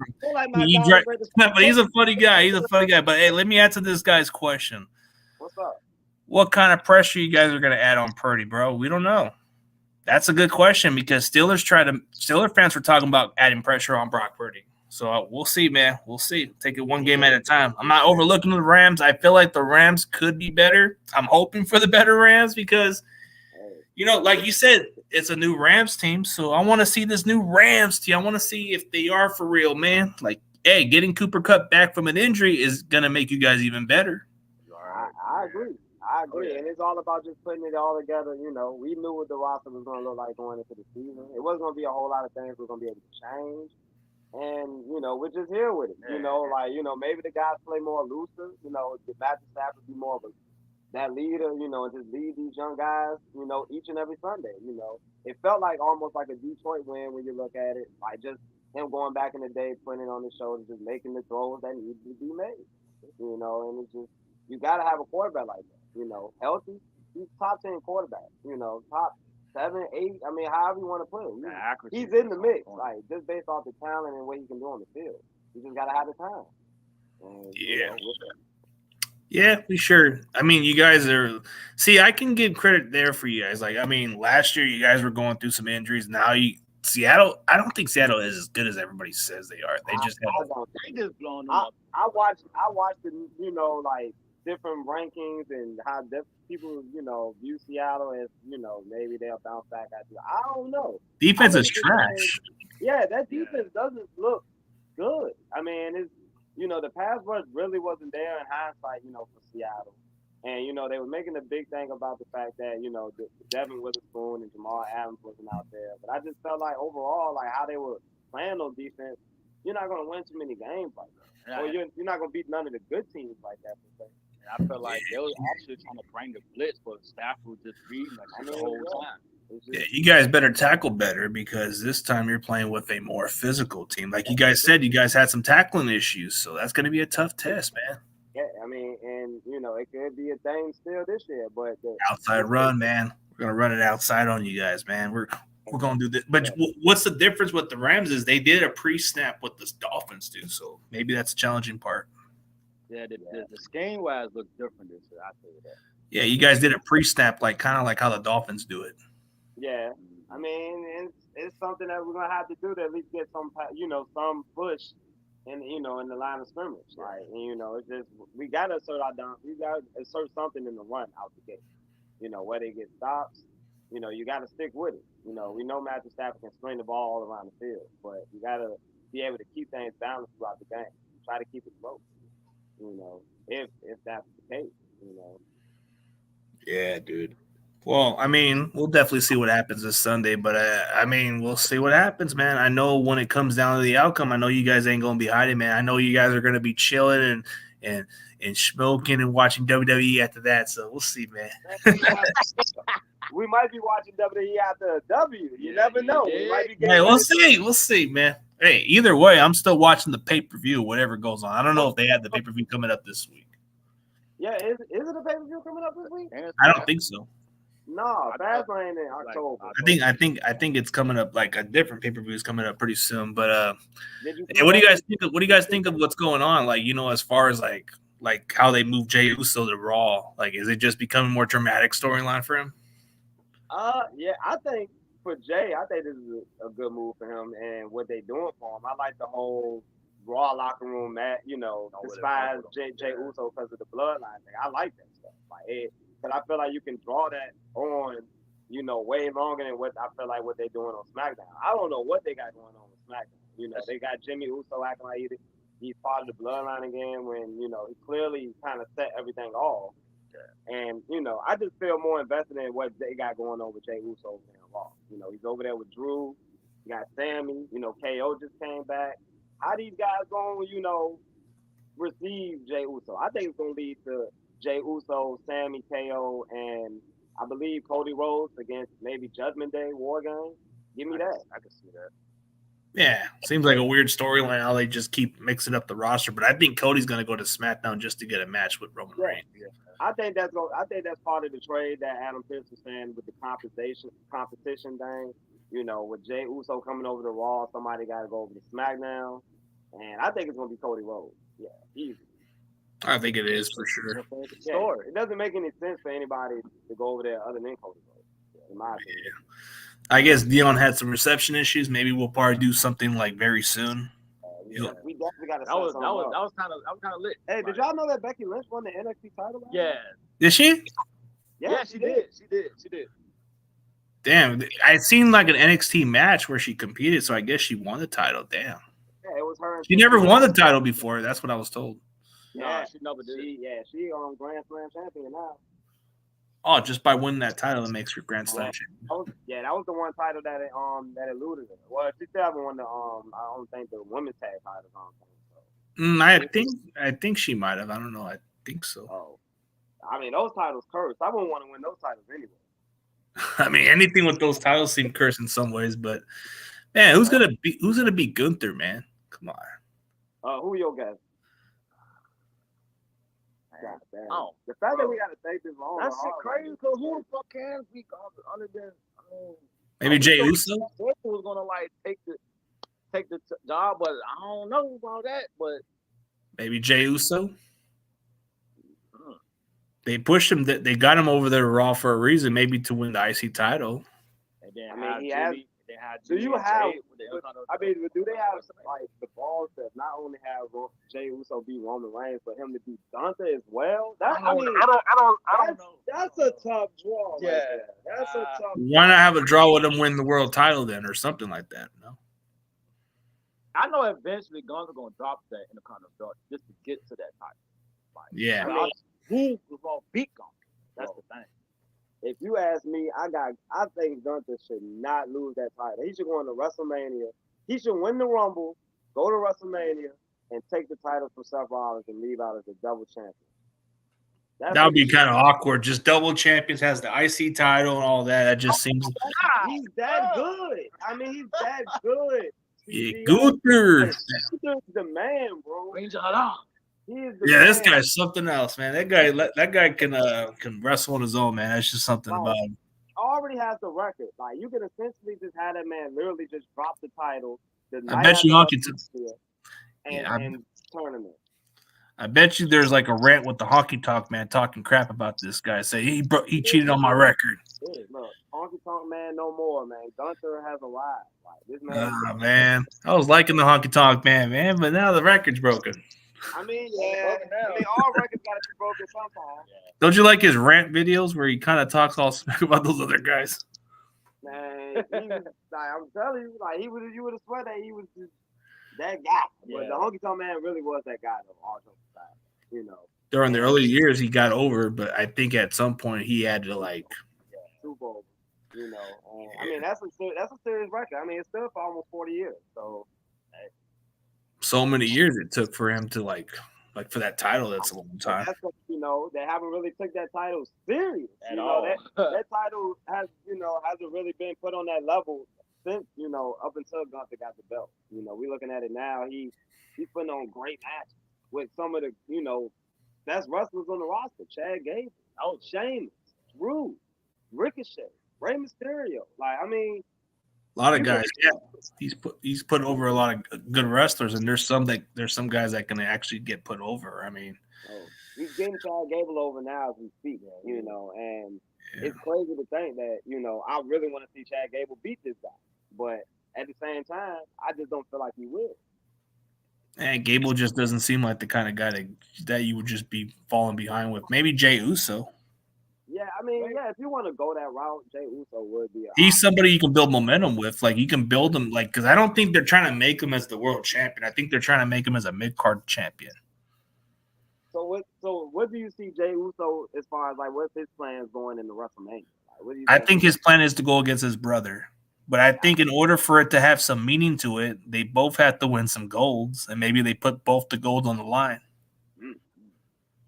But he's a funny guy. He's a funny guy. But hey, let me answer this guy's question. What's up? What kind of pressure you guys are going to add on Purdy, bro? We don't know. That's a good question because Steeler fans were talking about adding pressure on Brock Purdy. So we'll see, man. We'll see. Take it one game at a time. I'm not overlooking the Rams. I feel like the Rams could be better. I'm hoping for the better Rams because, like you said, it's a new Rams team. So I want to see this new Rams team. I want to see if they are for real, man. Like, hey, getting Cooper Kupp back from an injury is going to make you guys even better. I agree. And it's all about just putting it all together. You know, we knew what the roster was going to look like going into the season. It wasn't going to be a whole lot of things we're going to be able to change. And, we're just here with it. Maybe the guys play more looser. The Matthew Stafford be more of that leader, and just lead these young guys, each and every Sunday. It felt like almost like a Detroit win when you look at it. Like just him going back in the day, putting it on his shoulders, just making the throws that need to be made. And it's just, you got to have a quarterback like that. Healthy, he's top 10 quarterback. Top 7, 8. I mean, however you want to put him. He's in the mix, like just based off the talent and what he can do on the field. You just gotta have the time. And, yeah, we sure. I mean, you guys are. See, I can give credit there for you guys. Like, I mean, last year you guys were going through some injuries. Now Seattle. I don't think Seattle is as good as everybody says they are. They just just blown them up. I watched the like different rankings and how people, view Seattle as, maybe they'll bounce back after. I don't know. Defense is trash. Yeah, that defense doesn't look good. I mean, it's, the pass rush really wasn't there in hindsight, for Seattle. And, they were making a big thing about the fact that, Devin Witherspoon and Jamal Adams wasn't out there. But I just felt like overall, like how they were playing on defense, you're not going to win too many games like that. Or you're not going to beat none of the good teams like that, per se. I felt like they were actually trying to bring the blitz, but Stafford was just reading the whole time. Yeah, you guys better tackle better because this time you're playing with a more physical team. Like you guys said, you guys had some tackling issues, so that's going to be a tough test, man. Yeah, I mean, and, it could be a thing still this year, but outside run, man. We're going to run it outside on you guys, man. We're going to do this. But what's the difference with the Rams is they did a pre-snap what the Dolphins do, so maybe that's a challenging part. Yeah, the scheme wise look different this year. I tell you that. Yeah, you guys did a pre-snap, kind of like how the Dolphins do it. Yeah, I mean, it's something that we're gonna have to do to at least get some push in the line of scrimmage. Like, and, it's just we gotta assert our down. We gotta assert something in the run out the gate. Where they get stops. You gotta stick with it. We know Matthew Stafford can sling the ball all around the field, but you gotta be able to keep things balanced throughout the game. Try to keep it close. If that's the case, Yeah, dude. Well, I mean, we'll definitely see what happens this Sunday, but I mean, we'll see what happens, man. I know when it comes down to the outcome, I know you guys ain't gonna be hiding, man. I know you guys are gonna be chilling and smoking and watching WWE after that. So we'll see, man. We might be watching WWE after a W. You never know. Hey, we'll see, man. Hey, either way, I'm still watching the pay-per-view, whatever goes on. I don't know if they have the pay-per-view coming up this week. Yeah, is it a pay-per-view coming up this week? I don't think so. No, Fastlane in October. I think it's coming up, like a different pay-per-view is coming up pretty soon. But hey, what do you guys think of what's going on? Like, as far as like how they move Jey Uso to Raw, like is it just becoming more dramatic storyline for him? Yeah, I think for Jay, I think this is a good move for him and what they doing for him. I like the whole Raw locker room that, despise Jey Uso because of the bloodline thing. I like that stuff. Because I feel like you can draw that on, way longer than what I feel like what they're doing on SmackDown. I don't know what they got going on with SmackDown. They got Jimmy Uso acting like he's part of the bloodline again when, he clearly kind of set everything off. And, I just feel more invested in what they got going on with Jey Uso over there in Raw. He's over there with Drew. You got Sammy. KO just came back. How these guys going to, receive Jey Uso? I think it's going to lead to Jey Uso, Sammy, KO, and I believe Cody Rhodes against maybe Judgment Day, War Games. Give me that. I can see that. Yeah, seems like a weird storyline how they just keep mixing up the roster. But I think Cody's going to go to SmackDown just to get a match with Roman Reigns. Yeah. I think that's part of the trade that Adam Pearce was saying with the competition thing. With Jey Uso coming over to Raw, somebody got to go over to SmackDown, and I think it's going to be Cody Rhodes. Yeah, easy. I think it is for sure. Yeah, it doesn't make any sense for anybody to go over there other than Cody Rhodes, in my opinion. Yeah. I guess Dion had some reception issues. Maybe we'll probably do something like very soon. We definitely got to. That was kind of lit. Hey, did y'all know that Becky Lynch won the NXT title? Yeah. Did she? Yeah, she did. She did. Damn, I seen like an NXT match where she competed, so I guess she won the title. Damn. Yeah, it was her. She never won the title before. That's what I was told. Yeah, she never did. She Grand Slam champion now. Oh, just by winning that title, it makes her Grand Slam champion. That was the one title that eluded her. Well, she still haven't won the I don't think the women's tag title. I think she might have. I don't know. I think so. Oh, I mean those titles cursed. I wouldn't want to win those titles anyway. I mean, anything with those titles seem cursed in some ways, but man, who's gonna beat Gunther, man? Come on. Who your guys? Oh, the fact that we got to take this long. That's crazy. Because who the fuck can beat other than maybe Jey Uso? Was gonna like take the job, but I don't know about that. But maybe Jey Uso. They pushed him. They got him over there Raw for a reason, maybe to win the IC title. And then do they have like the balls to not only have Jey Uso beat Roman Reigns, but him to beat Gunther as well? I don't know. That's a tough draw. Yeah, right there. That's a tough. Why not have a draw with him win the world title then, or something like that? No. I know eventually Gunther gonna drop that in the belt just to get to that title. Like, yeah. Who was gonna beat Gunther? That's the thing. If you ask me, I think Gunther should not lose that title. He should go into WrestleMania. He should win the Rumble, go to WrestleMania, and take the title from Seth Rollins and leave out as a double champion. That would be kind of awkward. Just double champions has the IC title and all that. That just seems. He's that good. I mean, he's that good. Yeah, Gunther. Gunther's the man, bro. This guy's something else, man. That guy can wrestle on his own, man. That's just something about him. Already has the record. Like you can essentially just have that man literally just drop the title. I bet you honky and tournament. I bet you there's like a rant with the Honky Tonk Man talking crap about this guy. Say he cheated on my record. Yeah, look, Honky Tonk Man no more, man. Gunther has arrived. Like this man. Man, I was liking the Honky Tonk Man, but now the record's broken. I mean, all records got to be broken sometime. Don't you like his rant videos where he kind of talks all smack about those other guys? Man, I'm telling you, like you would have swear that he was just that guy. Yeah. But the Honky Tonk Man really was that guy, though. All jokes aside, During the early years, he got over, but I think at some point he had to Super over. I mean, that's a serious record. I mean, it's still for almost 40 years. So many years it took for him to for that title. That's a long time. That's what, they haven't really took that title serious at all. That title hasn't really been put on that level since up until Gunther got the belt. We looking at it now. He's putting on great matches with some of the best wrestlers on the roster. Chad Gable, Sheamus, Drew, Ricochet, Rey Mysterio. A lot of guys, he's put over a lot of good wrestlers, and there's some guys that can actually get put over. I mean, he's getting Chad Gable over now as we speak, and it's crazy to think that I really want to see Chad Gable beat this guy, but at the same time, I just don't feel like he will. And Gable just doesn't seem like the kind of guy that you would just be falling behind with. Maybe Jey Uso. Yeah, I mean, yeah, if you want to go that route, Jey Uso would be. He's somebody you can build momentum with. Like, you can build him, like, because I don't think they're trying to make him as the world champion. I think they're trying to make him as a mid-card champion. So what do you see Jey Uso as far as like what's his plans going into WrestleMania? Like, what do you I think his plan is to go against his brother. But I think in order for it to have some meaning to it, they both have to win some golds, and maybe they put both the golds on the line.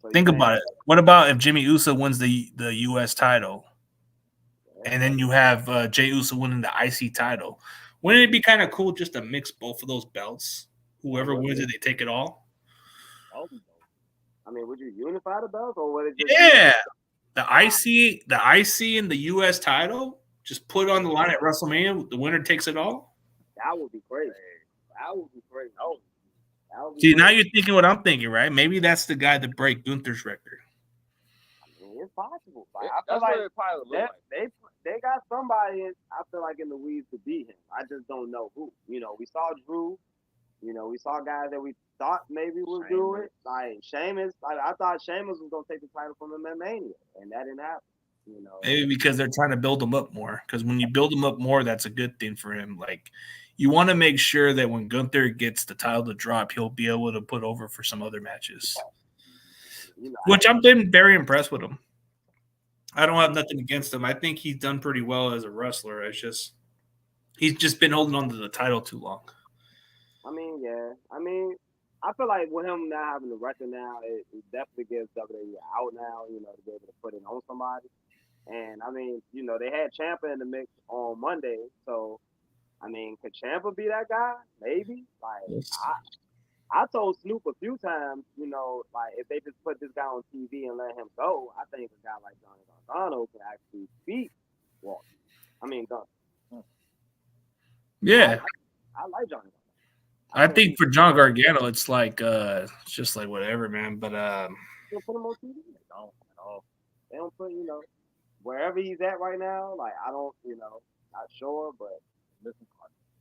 So Think about it. What about if Jimmy Uso wins the U.S. title, and then you have Jey Uso winning the IC title? Wouldn't it be kind of cool just to mix both of those belts? Whoever wins it, they take it all. I mean, would you unify the belts, or would it just the IC and the U.S. title? Just put it on the line at WrestleMania. The winner takes it all. That would be crazy. That would be crazy. See, now you're thinking what I'm thinking, right? Maybe that's the guy that break Gunther's record. I mean, it's possible. Like, Yeah, I feel that's like what it probably look like. they got somebody. I feel like in the weeds to beat him. I just don't know who. You know, we saw Drew. You know, we saw guys that we thought maybe would do it. Like Sheamus. Like, I thought Sheamus was gonna take the title from him at Mania, and that didn't happen. You know, maybe because they're trying to build him up more. Because when you build him up more, that's a good thing for him. Like, you want to make sure that when Gunther gets the title to drop, he'll be able to put over for some other matches. you know, Which I've been very impressed with him. I don't have nothing against him. I think he's done pretty well as a wrestler. It's just he's just been holding on to the title too long. I mean, yeah. I mean, I feel like with him not having the record now, it definitely gives WWE out now. You know, to be able to put it on somebody. And I mean, you know, they had Ciampa in the mix on Monday, so I mean, could Ciampa be that guy? Maybe. Like, Yes. I told Snoop a few times, you know, like if they just put this guy on TV and let him go, I think a guy like Johnny Gargano could actually beat Walter. I mean, Gunther. Yeah. I like Johnny Gargano. I think for John Gargano, it's like it's just like whatever, man. But They'll put him on TV. They don't at all. They don't put, you know, wherever he's at right now. Like, I don't, you know, not sure, but listen,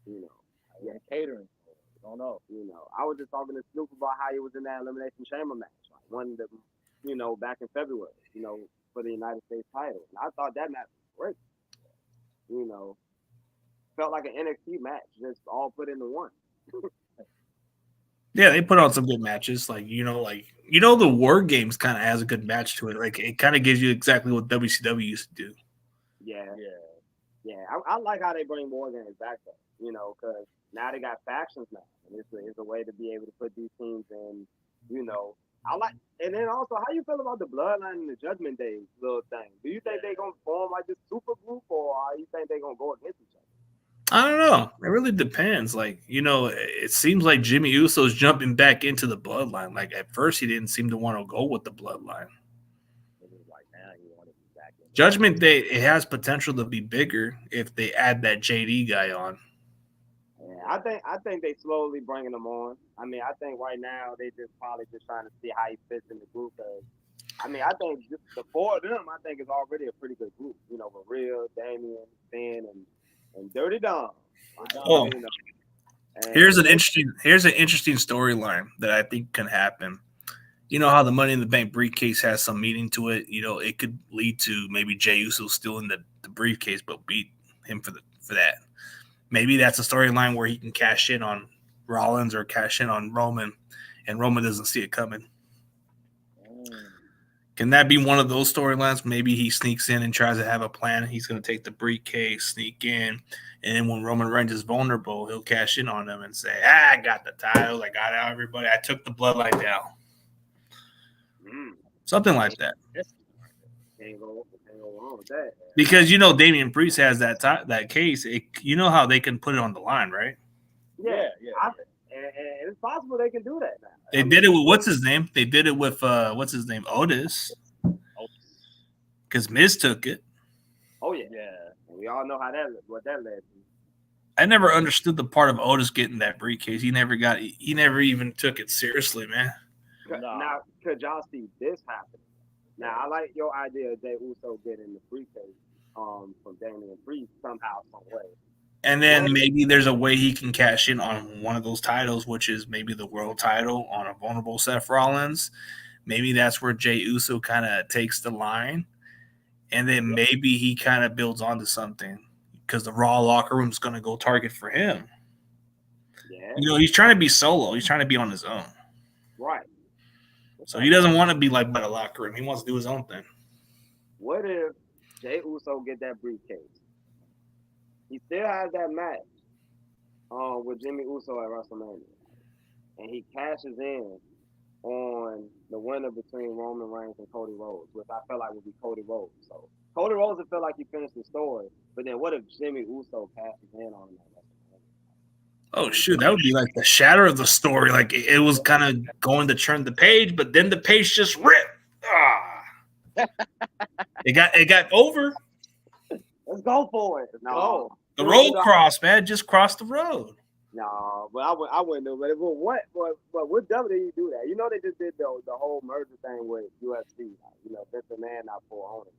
you know, Yeah, catering. Don't know. you know, I was just talking to Snoop about how he was in that Elimination Chamber match, like one of them, you know, back in February, you know, for the United States title, and I thought that match was great. You know, felt like an NXT match, just all put into one. yeah, they put on some good matches. Like the War Games kind of has a good match to it. Like, it kind of gives you exactly what WCW used to do. Yeah. I like how they bring more games back though. You know, because now they got factions now, and it's a way to be able to put these teams in. You know, I like, and then also, how you feel about the Bloodline and the Judgment Day little thing? Do you think they're gonna form like this super group, or you think they're gonna go against each other? I don't know. It really depends. Like, you know, it seems like Jimmy Uso's jumping back into the Bloodline. Like, at first, he didn't seem to want to go with the Bloodline. Like now, you want to be back in. Judgment Day, it has potential to be bigger if they add that JD guy on. Yeah, I think they slowly bringing them on. I mean, I think right now they just probably just trying to see how he fits in the group. Cause, I mean, I think just the four of them, I think is already a pretty good group. You know, with Real, Damian, Finn, and Dirty Dom. Oh. You know, Here's an interesting storyline that I think can happen. You know how the Money in the Bank briefcase has some meaning to it. You know, it could lead to maybe Jey Uso still in the briefcase, but beat him for that. Maybe that's a storyline where he can cash in on Rollins or cash in on Roman, and Roman doesn't see it coming. Can that be one of those storylines? Maybe he sneaks in and tries to have a plan. He's going to take the briefcase, sneak in, and then when Roman Reigns is vulnerable, he'll cash in on him and say, I got the titles. I got everybody. I took the bloodline down. Something like that. Can't go wrong with that. Because, you know, Damian Priest has that case. You know how they can put it on the line, right? Yeah. And it's possible they can do that now. They did it with what's his name? They did it with Otis. Because Miz took it. Oh yeah. And we all know what that led to. I never understood the part of Otis getting that briefcase. He never even took it seriously, man. Now, could y'all see this happen? Now, I like your idea of Jey Uso getting the briefcase from Damian Priest somehow, some way. And then maybe there's a way he can cash in on one of those titles, which is maybe the world title on a vulnerable Seth Rollins. Maybe that's where Jey Uso kind of takes the line. and then maybe he kind of builds onto something because the Raw locker room is going to go target for him. Yeah. You know, he's trying to be solo. He's trying to be on his own. Right. So he doesn't want to be like by the locker room. He wants to do his own thing. What if Jey Uso get that briefcase? He still has that match with Jimmy Uso at WrestleMania, and he cashes in on the winner between Roman Reigns and Cody Rhodes, which I felt like would be Cody Rhodes. So Cody Rhodes would feel like he finished the story, but then what if Jimmy Uso cashes in on him at WrestleMania? Oh, shoot. That would be like the shatter of the story. Like it was kind of going to turn the page, but then the page just ripped. It got over. Let's go for it. No. The road cross, man. Just cross the road. No, but I wouldn't do it. But would WWE do that? You know, they just did the whole merger thing with UFC. You know, Vince McMahon not full owner.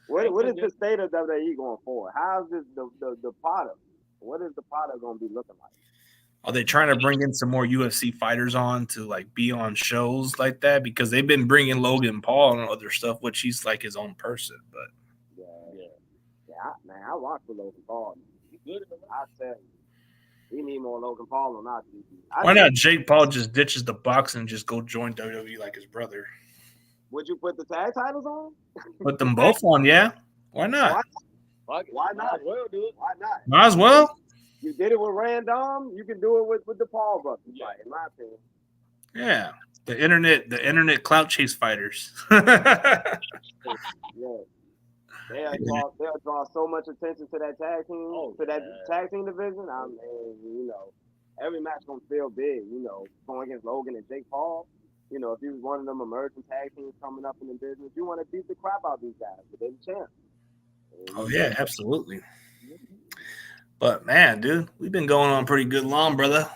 What is the state of WWE going forward? How is this the product? What is the product going to be looking like? Are they trying to bring in some more UFC fighters on to like be on shows like that? Because they've been bringing Logan Paul and other stuff, which he's like his own person. But I watch for Logan Paul. I tell you, we need more Logan Paul on our TV. Why not Jake Paul just ditches the boxing and just go join WWE like his brother? Would you put the tag titles on? Put them both on, yeah. Why not? Why not? Well, dude. Why not? Might as well. You did it with Random. You can do it with the Paul brothers. Yeah. In my opinion. Yeah, the internet clout chase fighters. Yeah. They'll draw so much attention to that tag team, tag team division. I mean, you know, every match gonna feel big. You know, going against Logan and Jake Paul. You know, if he was one of them emerging tag teams coming up in the business, you want to beat the crap out of these guys, but they're the champs. Oh yeah, absolutely. But man, dude, we've been going on pretty good long, brother.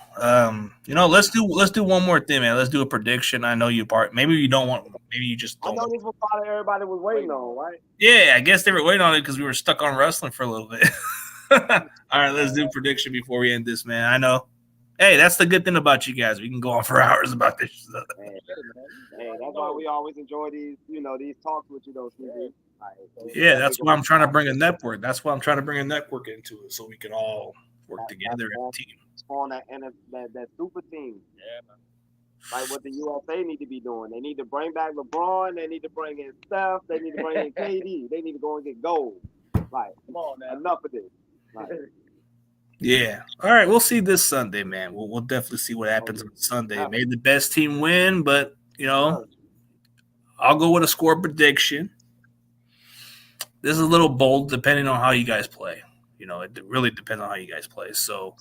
You know, let's do one more thing, man. Let's do a prediction. I know you maybe you don't want. Maybe you just don't. I know this was part of everybody was waiting on, right? Yeah, I guess they were waiting on it because we were stuck on wrestling for a little bit. All right, let's do prediction before we end this, man. I know. Hey, that's the good thing about you guys. We can go on for hours about this stuff. Hey, that's why we always enjoy these, you know, these talks with you, those CB. Yeah, that's why I'm trying to bring a network. That's why I'm trying to bring a network into it so we can all work together as a team. On that super team. Yeah, man. Like what the USA need to be doing. They need to bring back LeBron. They need to bring in Steph. They need to bring in KD. They need to go and get gold. Like, come on, man. Enough of this. Like, yeah. All right. We'll see this Sunday, man. We'll definitely see what happens on Sunday. Maybe the best team win, but, you know, I'll go with a score prediction. This is a little bold depending on how you guys play. You know, it really depends on how you guys play. So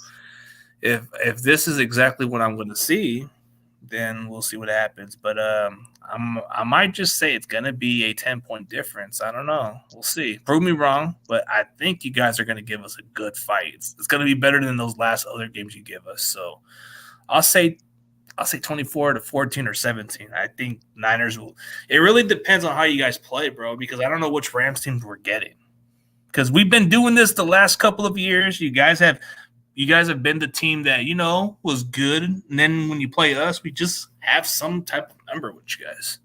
if this is exactly what I'm going to see, then we'll see what happens. But I might just say it's going to be a 10-point difference. I don't know. We'll see. Prove me wrong, but I think you guys are going to give us a good fight. It's going to be better than those last other games you give us. So I'll say 24-14 or 17. I think Niners will. It really depends on how you guys play, bro, because I don't know which Rams teams we're getting. Because we've been doing this the last couple of years. You guys have been the team that, you know, was good. And then when you play us, we just have some type of number with you guys.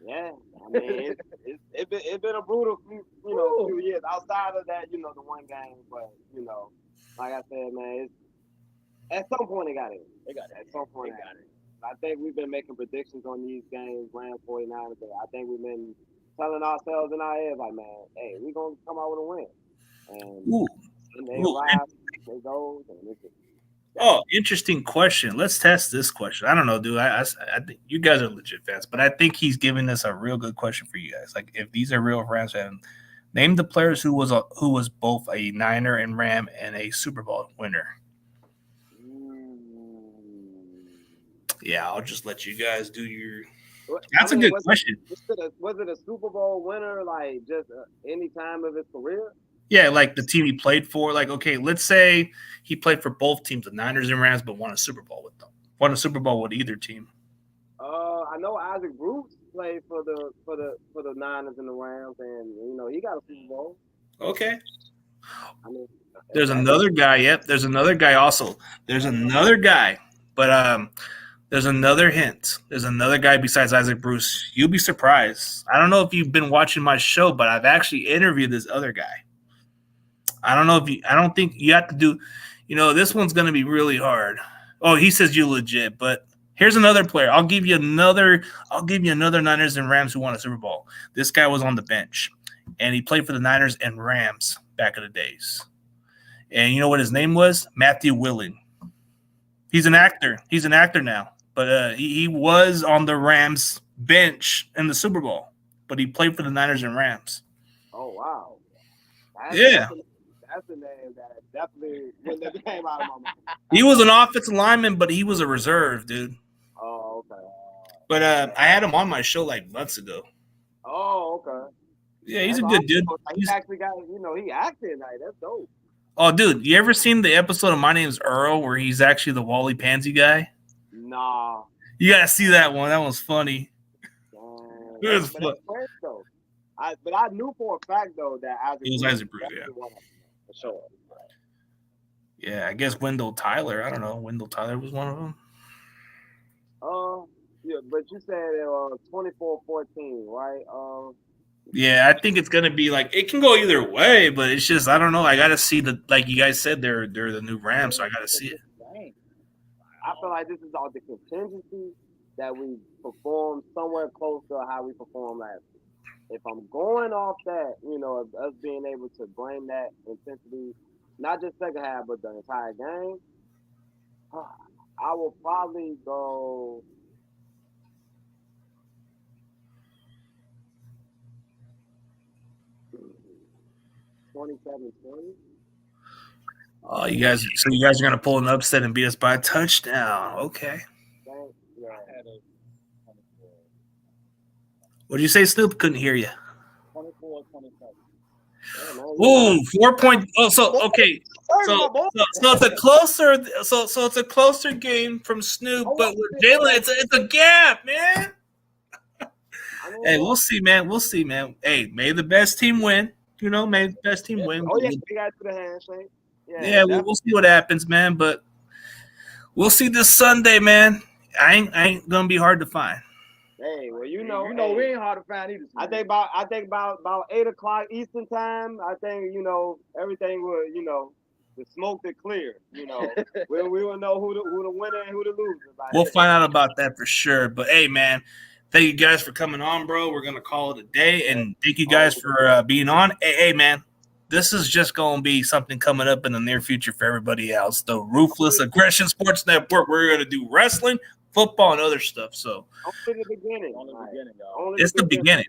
Yeah, I mean, it's been a brutal few years outside of that, you know, the one game. But, you know, like I said, man, at some point they got it. At some point they got it. I think we've been making predictions on these games, Rams 49ers. I think we've been telling ourselves in our heads, like, man, hey, we're going to come out with a win. And they arrive, they go, and it's interesting question. Let's test this question. I don't know, dude. I think you guys are legit fans, but I think he's giving us a real good question for you guys. Like, if these are real Rams fans, name the players who was both a Niner and Ram and a Super Bowl winner. Yeah, I'll just let you guys do your. That's a good question. Was it a Super Bowl winner, like just any time of his career? Yeah, like the team he played for. Like, okay, let's say he played for both teams, the Niners and Rams, but won a Super Bowl with them. Won a Super Bowl with either team. I know Isaac Bruce played for the Niners and the Rams, and you know he got a Super Bowl. Okay. I mean, there's another guy. Yep, there's another guy also. There's another guy, but There's another hint. There's another guy besides Isaac Bruce. You'll be surprised. I don't know if you've been watching my show, but I've actually interviewed this other guy. I don't think you have to do, this one's going to be really hard. Oh, he says you legit, but here's another player. I'll give you another Niners and Rams who won a Super Bowl. This guy was on the bench, and he played for the Niners and Rams back in the days. And you know what his name was? Matthew Willing. He's an actor. He's an actor now, but he was on the Rams bench in the Super Bowl, but he played for the Niners and Rams. Oh, wow. That's the name that definitely came out of my mind. He was an offensive lineman, but he was a reserve, dude. Oh, okay. But I had him on my show like months ago. Oh, okay. Yeah, he's a good dude. He actually got, he acted like that's dope. Oh, dude, you ever seen the episode of My Name's Earl where he's actually the Wally Pansy guy? Nah. You gotta see that one. That one's funny. It was fun. But I knew for a fact though that Isaac Bruce, yeah. For sure. Yeah, I guess Wendell Tyler. I don't know. Wendell Tyler was one of them. Yeah, but you said it was 24-14, right? Yeah, I think it's gonna be like it can go either way, but it's just I don't know. I gotta see like you guys said they're the new Rams, so I gotta see it. I feel like this is all the contingency that we performed somewhere close to how we performed last week. If I'm going off that, of us being able to bring that intensity, not just second half, but the entire game, I will probably go 27-20. Oh, you guys are gonna pull an upset and beat us by a touchdown. Okay. What did you say, Snoop? Couldn't hear you. 24-27. Ooh, 4 point. Oh, so okay. So it's a closer. So it's a closer game from Snoop, but with Jalen, it's a gap, man. Hey, we'll see, man. We'll see, man. Hey, may the best team win. May the best team win. Oh yeah, we got to the handshake. Yeah, we'll see what happens, man. But we'll see this Sunday, man. I ain't gonna be hard to find. Hey, well, we ain't hard to find either. I think about 8:00 Eastern time. I think everything will the smoke to clear. we will know who the winner and who the loser. We'll find out about that for sure. But hey, man, thank you guys for coming on, bro. We're gonna call it a day, and thank you guys for being on. Hey, man. This is just going to be something coming up in the near future for everybody else. The Ruthless Aggression Sports Network. We're going to do wrestling, football, and other stuff. So only the beginning. Y'all. It's the beginning.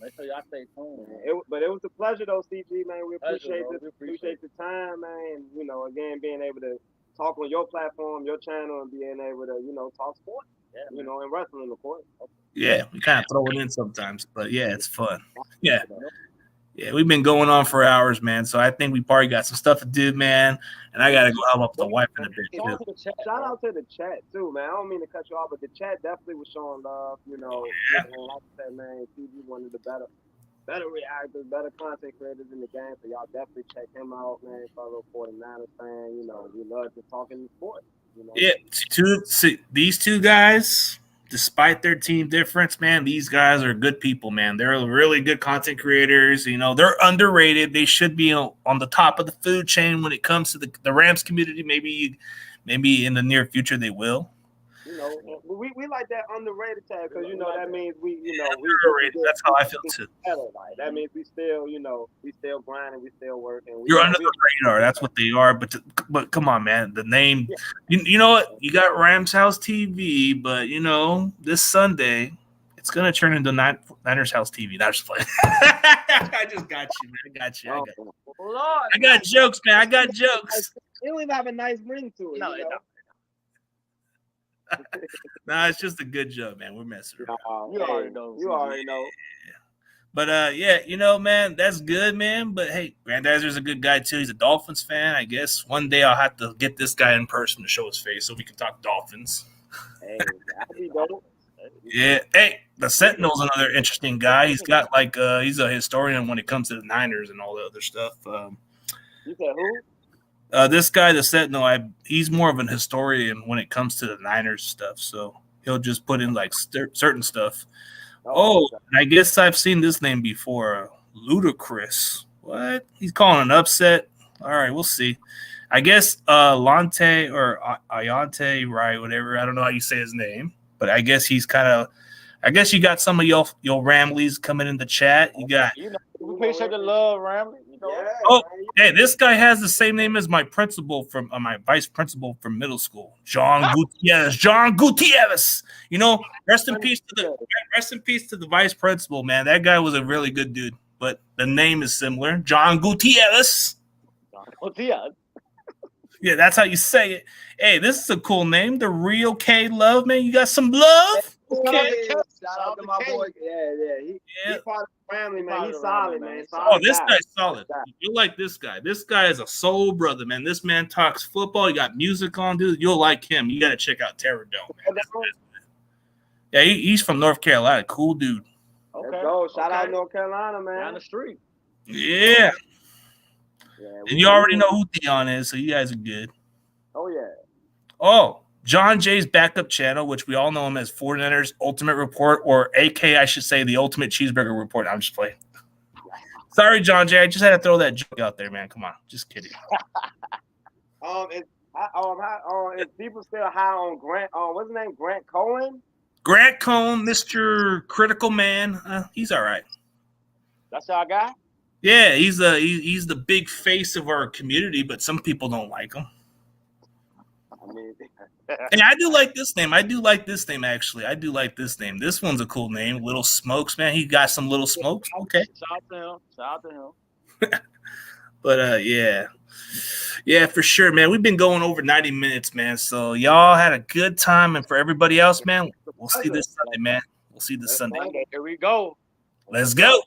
Make sure y'all stay tuned. But it was a pleasure, though, CG, man. We appreciate the time, man. And, again, being able to talk on your platform, your channel, and being able to, talk sports. Yeah, and wrestling, of course. Yeah, we kind of throw it in sometimes. But, yeah, it's fun. Yeah. Yeah, we've been going on for hours, man. So I think we probably got some stuff to do, man. And I got to go help up the wife in a bit, too. Shout out to the chat, too, man. I don't mean to cut you off, but the chat definitely was showing love. And like I said, man, CG one of the better reactors, better content creators in the game. So y'all definitely check him out, man. Fellow 49ers fan. We love to talk in the sport. Yeah, these two guys, despite their team difference, man, these guys are good people, man. They're really good content creators. They're underrated. They should be on the top of the food chain when it comes to the Rams community. Maybe in the near future they will. We like that underrated tag because that means we underrated. That's how I feel too. That means we still grinding, we still working. You're under the radar. That's what they are. But come on, man. The name, you know what? You got Rams House TV, but this Sunday it's gonna turn into Niners House TV. That's just playing. I just got you, man. I got you. I got jokes, man. I got jokes. It don't even have a nice ring to it. No, it don't. Nah, it's just a good joke, man. We're messing around. You already know. Yeah. But man, that's good, man. But hey, Grandizer's a good guy too. He's a Dolphins fan. I guess one day I'll have to get this guy in person to show his face so we can talk Dolphins. Hey, that'd be dope. Yeah. Hey, the Sentinel's another interesting guy. He's got he's a historian when it comes to the Niners and all the other stuff. You said who? This guy, the Sentinel, he's more of an historian when it comes to the Niners stuff. So he'll just put in like certain stuff. Oh, I guess I've seen this name before. Ludacris. What? He's calling an upset. All right, we'll see. I guess Lante or Ayante, right? Whatever. I don't know how you say his name, but I guess he's kind of. I guess you got some of your Ramleys coming in the chat. You got. We appreciate the love, Ramley. Oh, hey, this guy has the same name as my principal from my vice principal from middle school, John Gutierrez. John Gutierrez. You know, rest in peace to the vice principal, man. That guy was a really good dude, but the name is similar, John Gutierrez. Gutierrez. Yeah, that's how you say it. Hey, this is a cool name. The Real K Love, man. You got some love? Okay. Shout out to my boy. Yeah. He part of the family, man. He's solid, man. This guy's solid. You'll like this guy. This guy is a soul brother, man. This man talks football. You got music on, dude. You'll like him. You got to check out Terror Dome, man. Yeah, he's from North Carolina. Cool dude. Okay. Let's go. Shout out North Carolina, man. Down the street. Yeah. And you already know who Theon is, so you guys are good. Oh, yeah. Oh, John Jay's backup channel, which we all know him as 49ers Ultimate Report, or AK, I should say, the Ultimate Cheeseburger Report. I'm just playing. Sorry, John Jay. I just had to throw that joke out there, man. Come on. Just kidding. Is people still high on Grant? What's his name? Grant Cohen? Grant Cohen, Mr. Critical Man. He's all right. That's our guy? Yeah, he's the big face of our community, but some people don't like him. And I do like this name. Actually. I do like this name. This one's a cool name. Little Smokes, man. He got some Little Smokes. Okay. Shout out to him. But yeah. Yeah, for sure, man. We've been going over 90 minutes, man. So y'all had a good time. And for everybody else, man, we'll see this Sunday, man. We'll see this Sunday. Here we go. Let's go.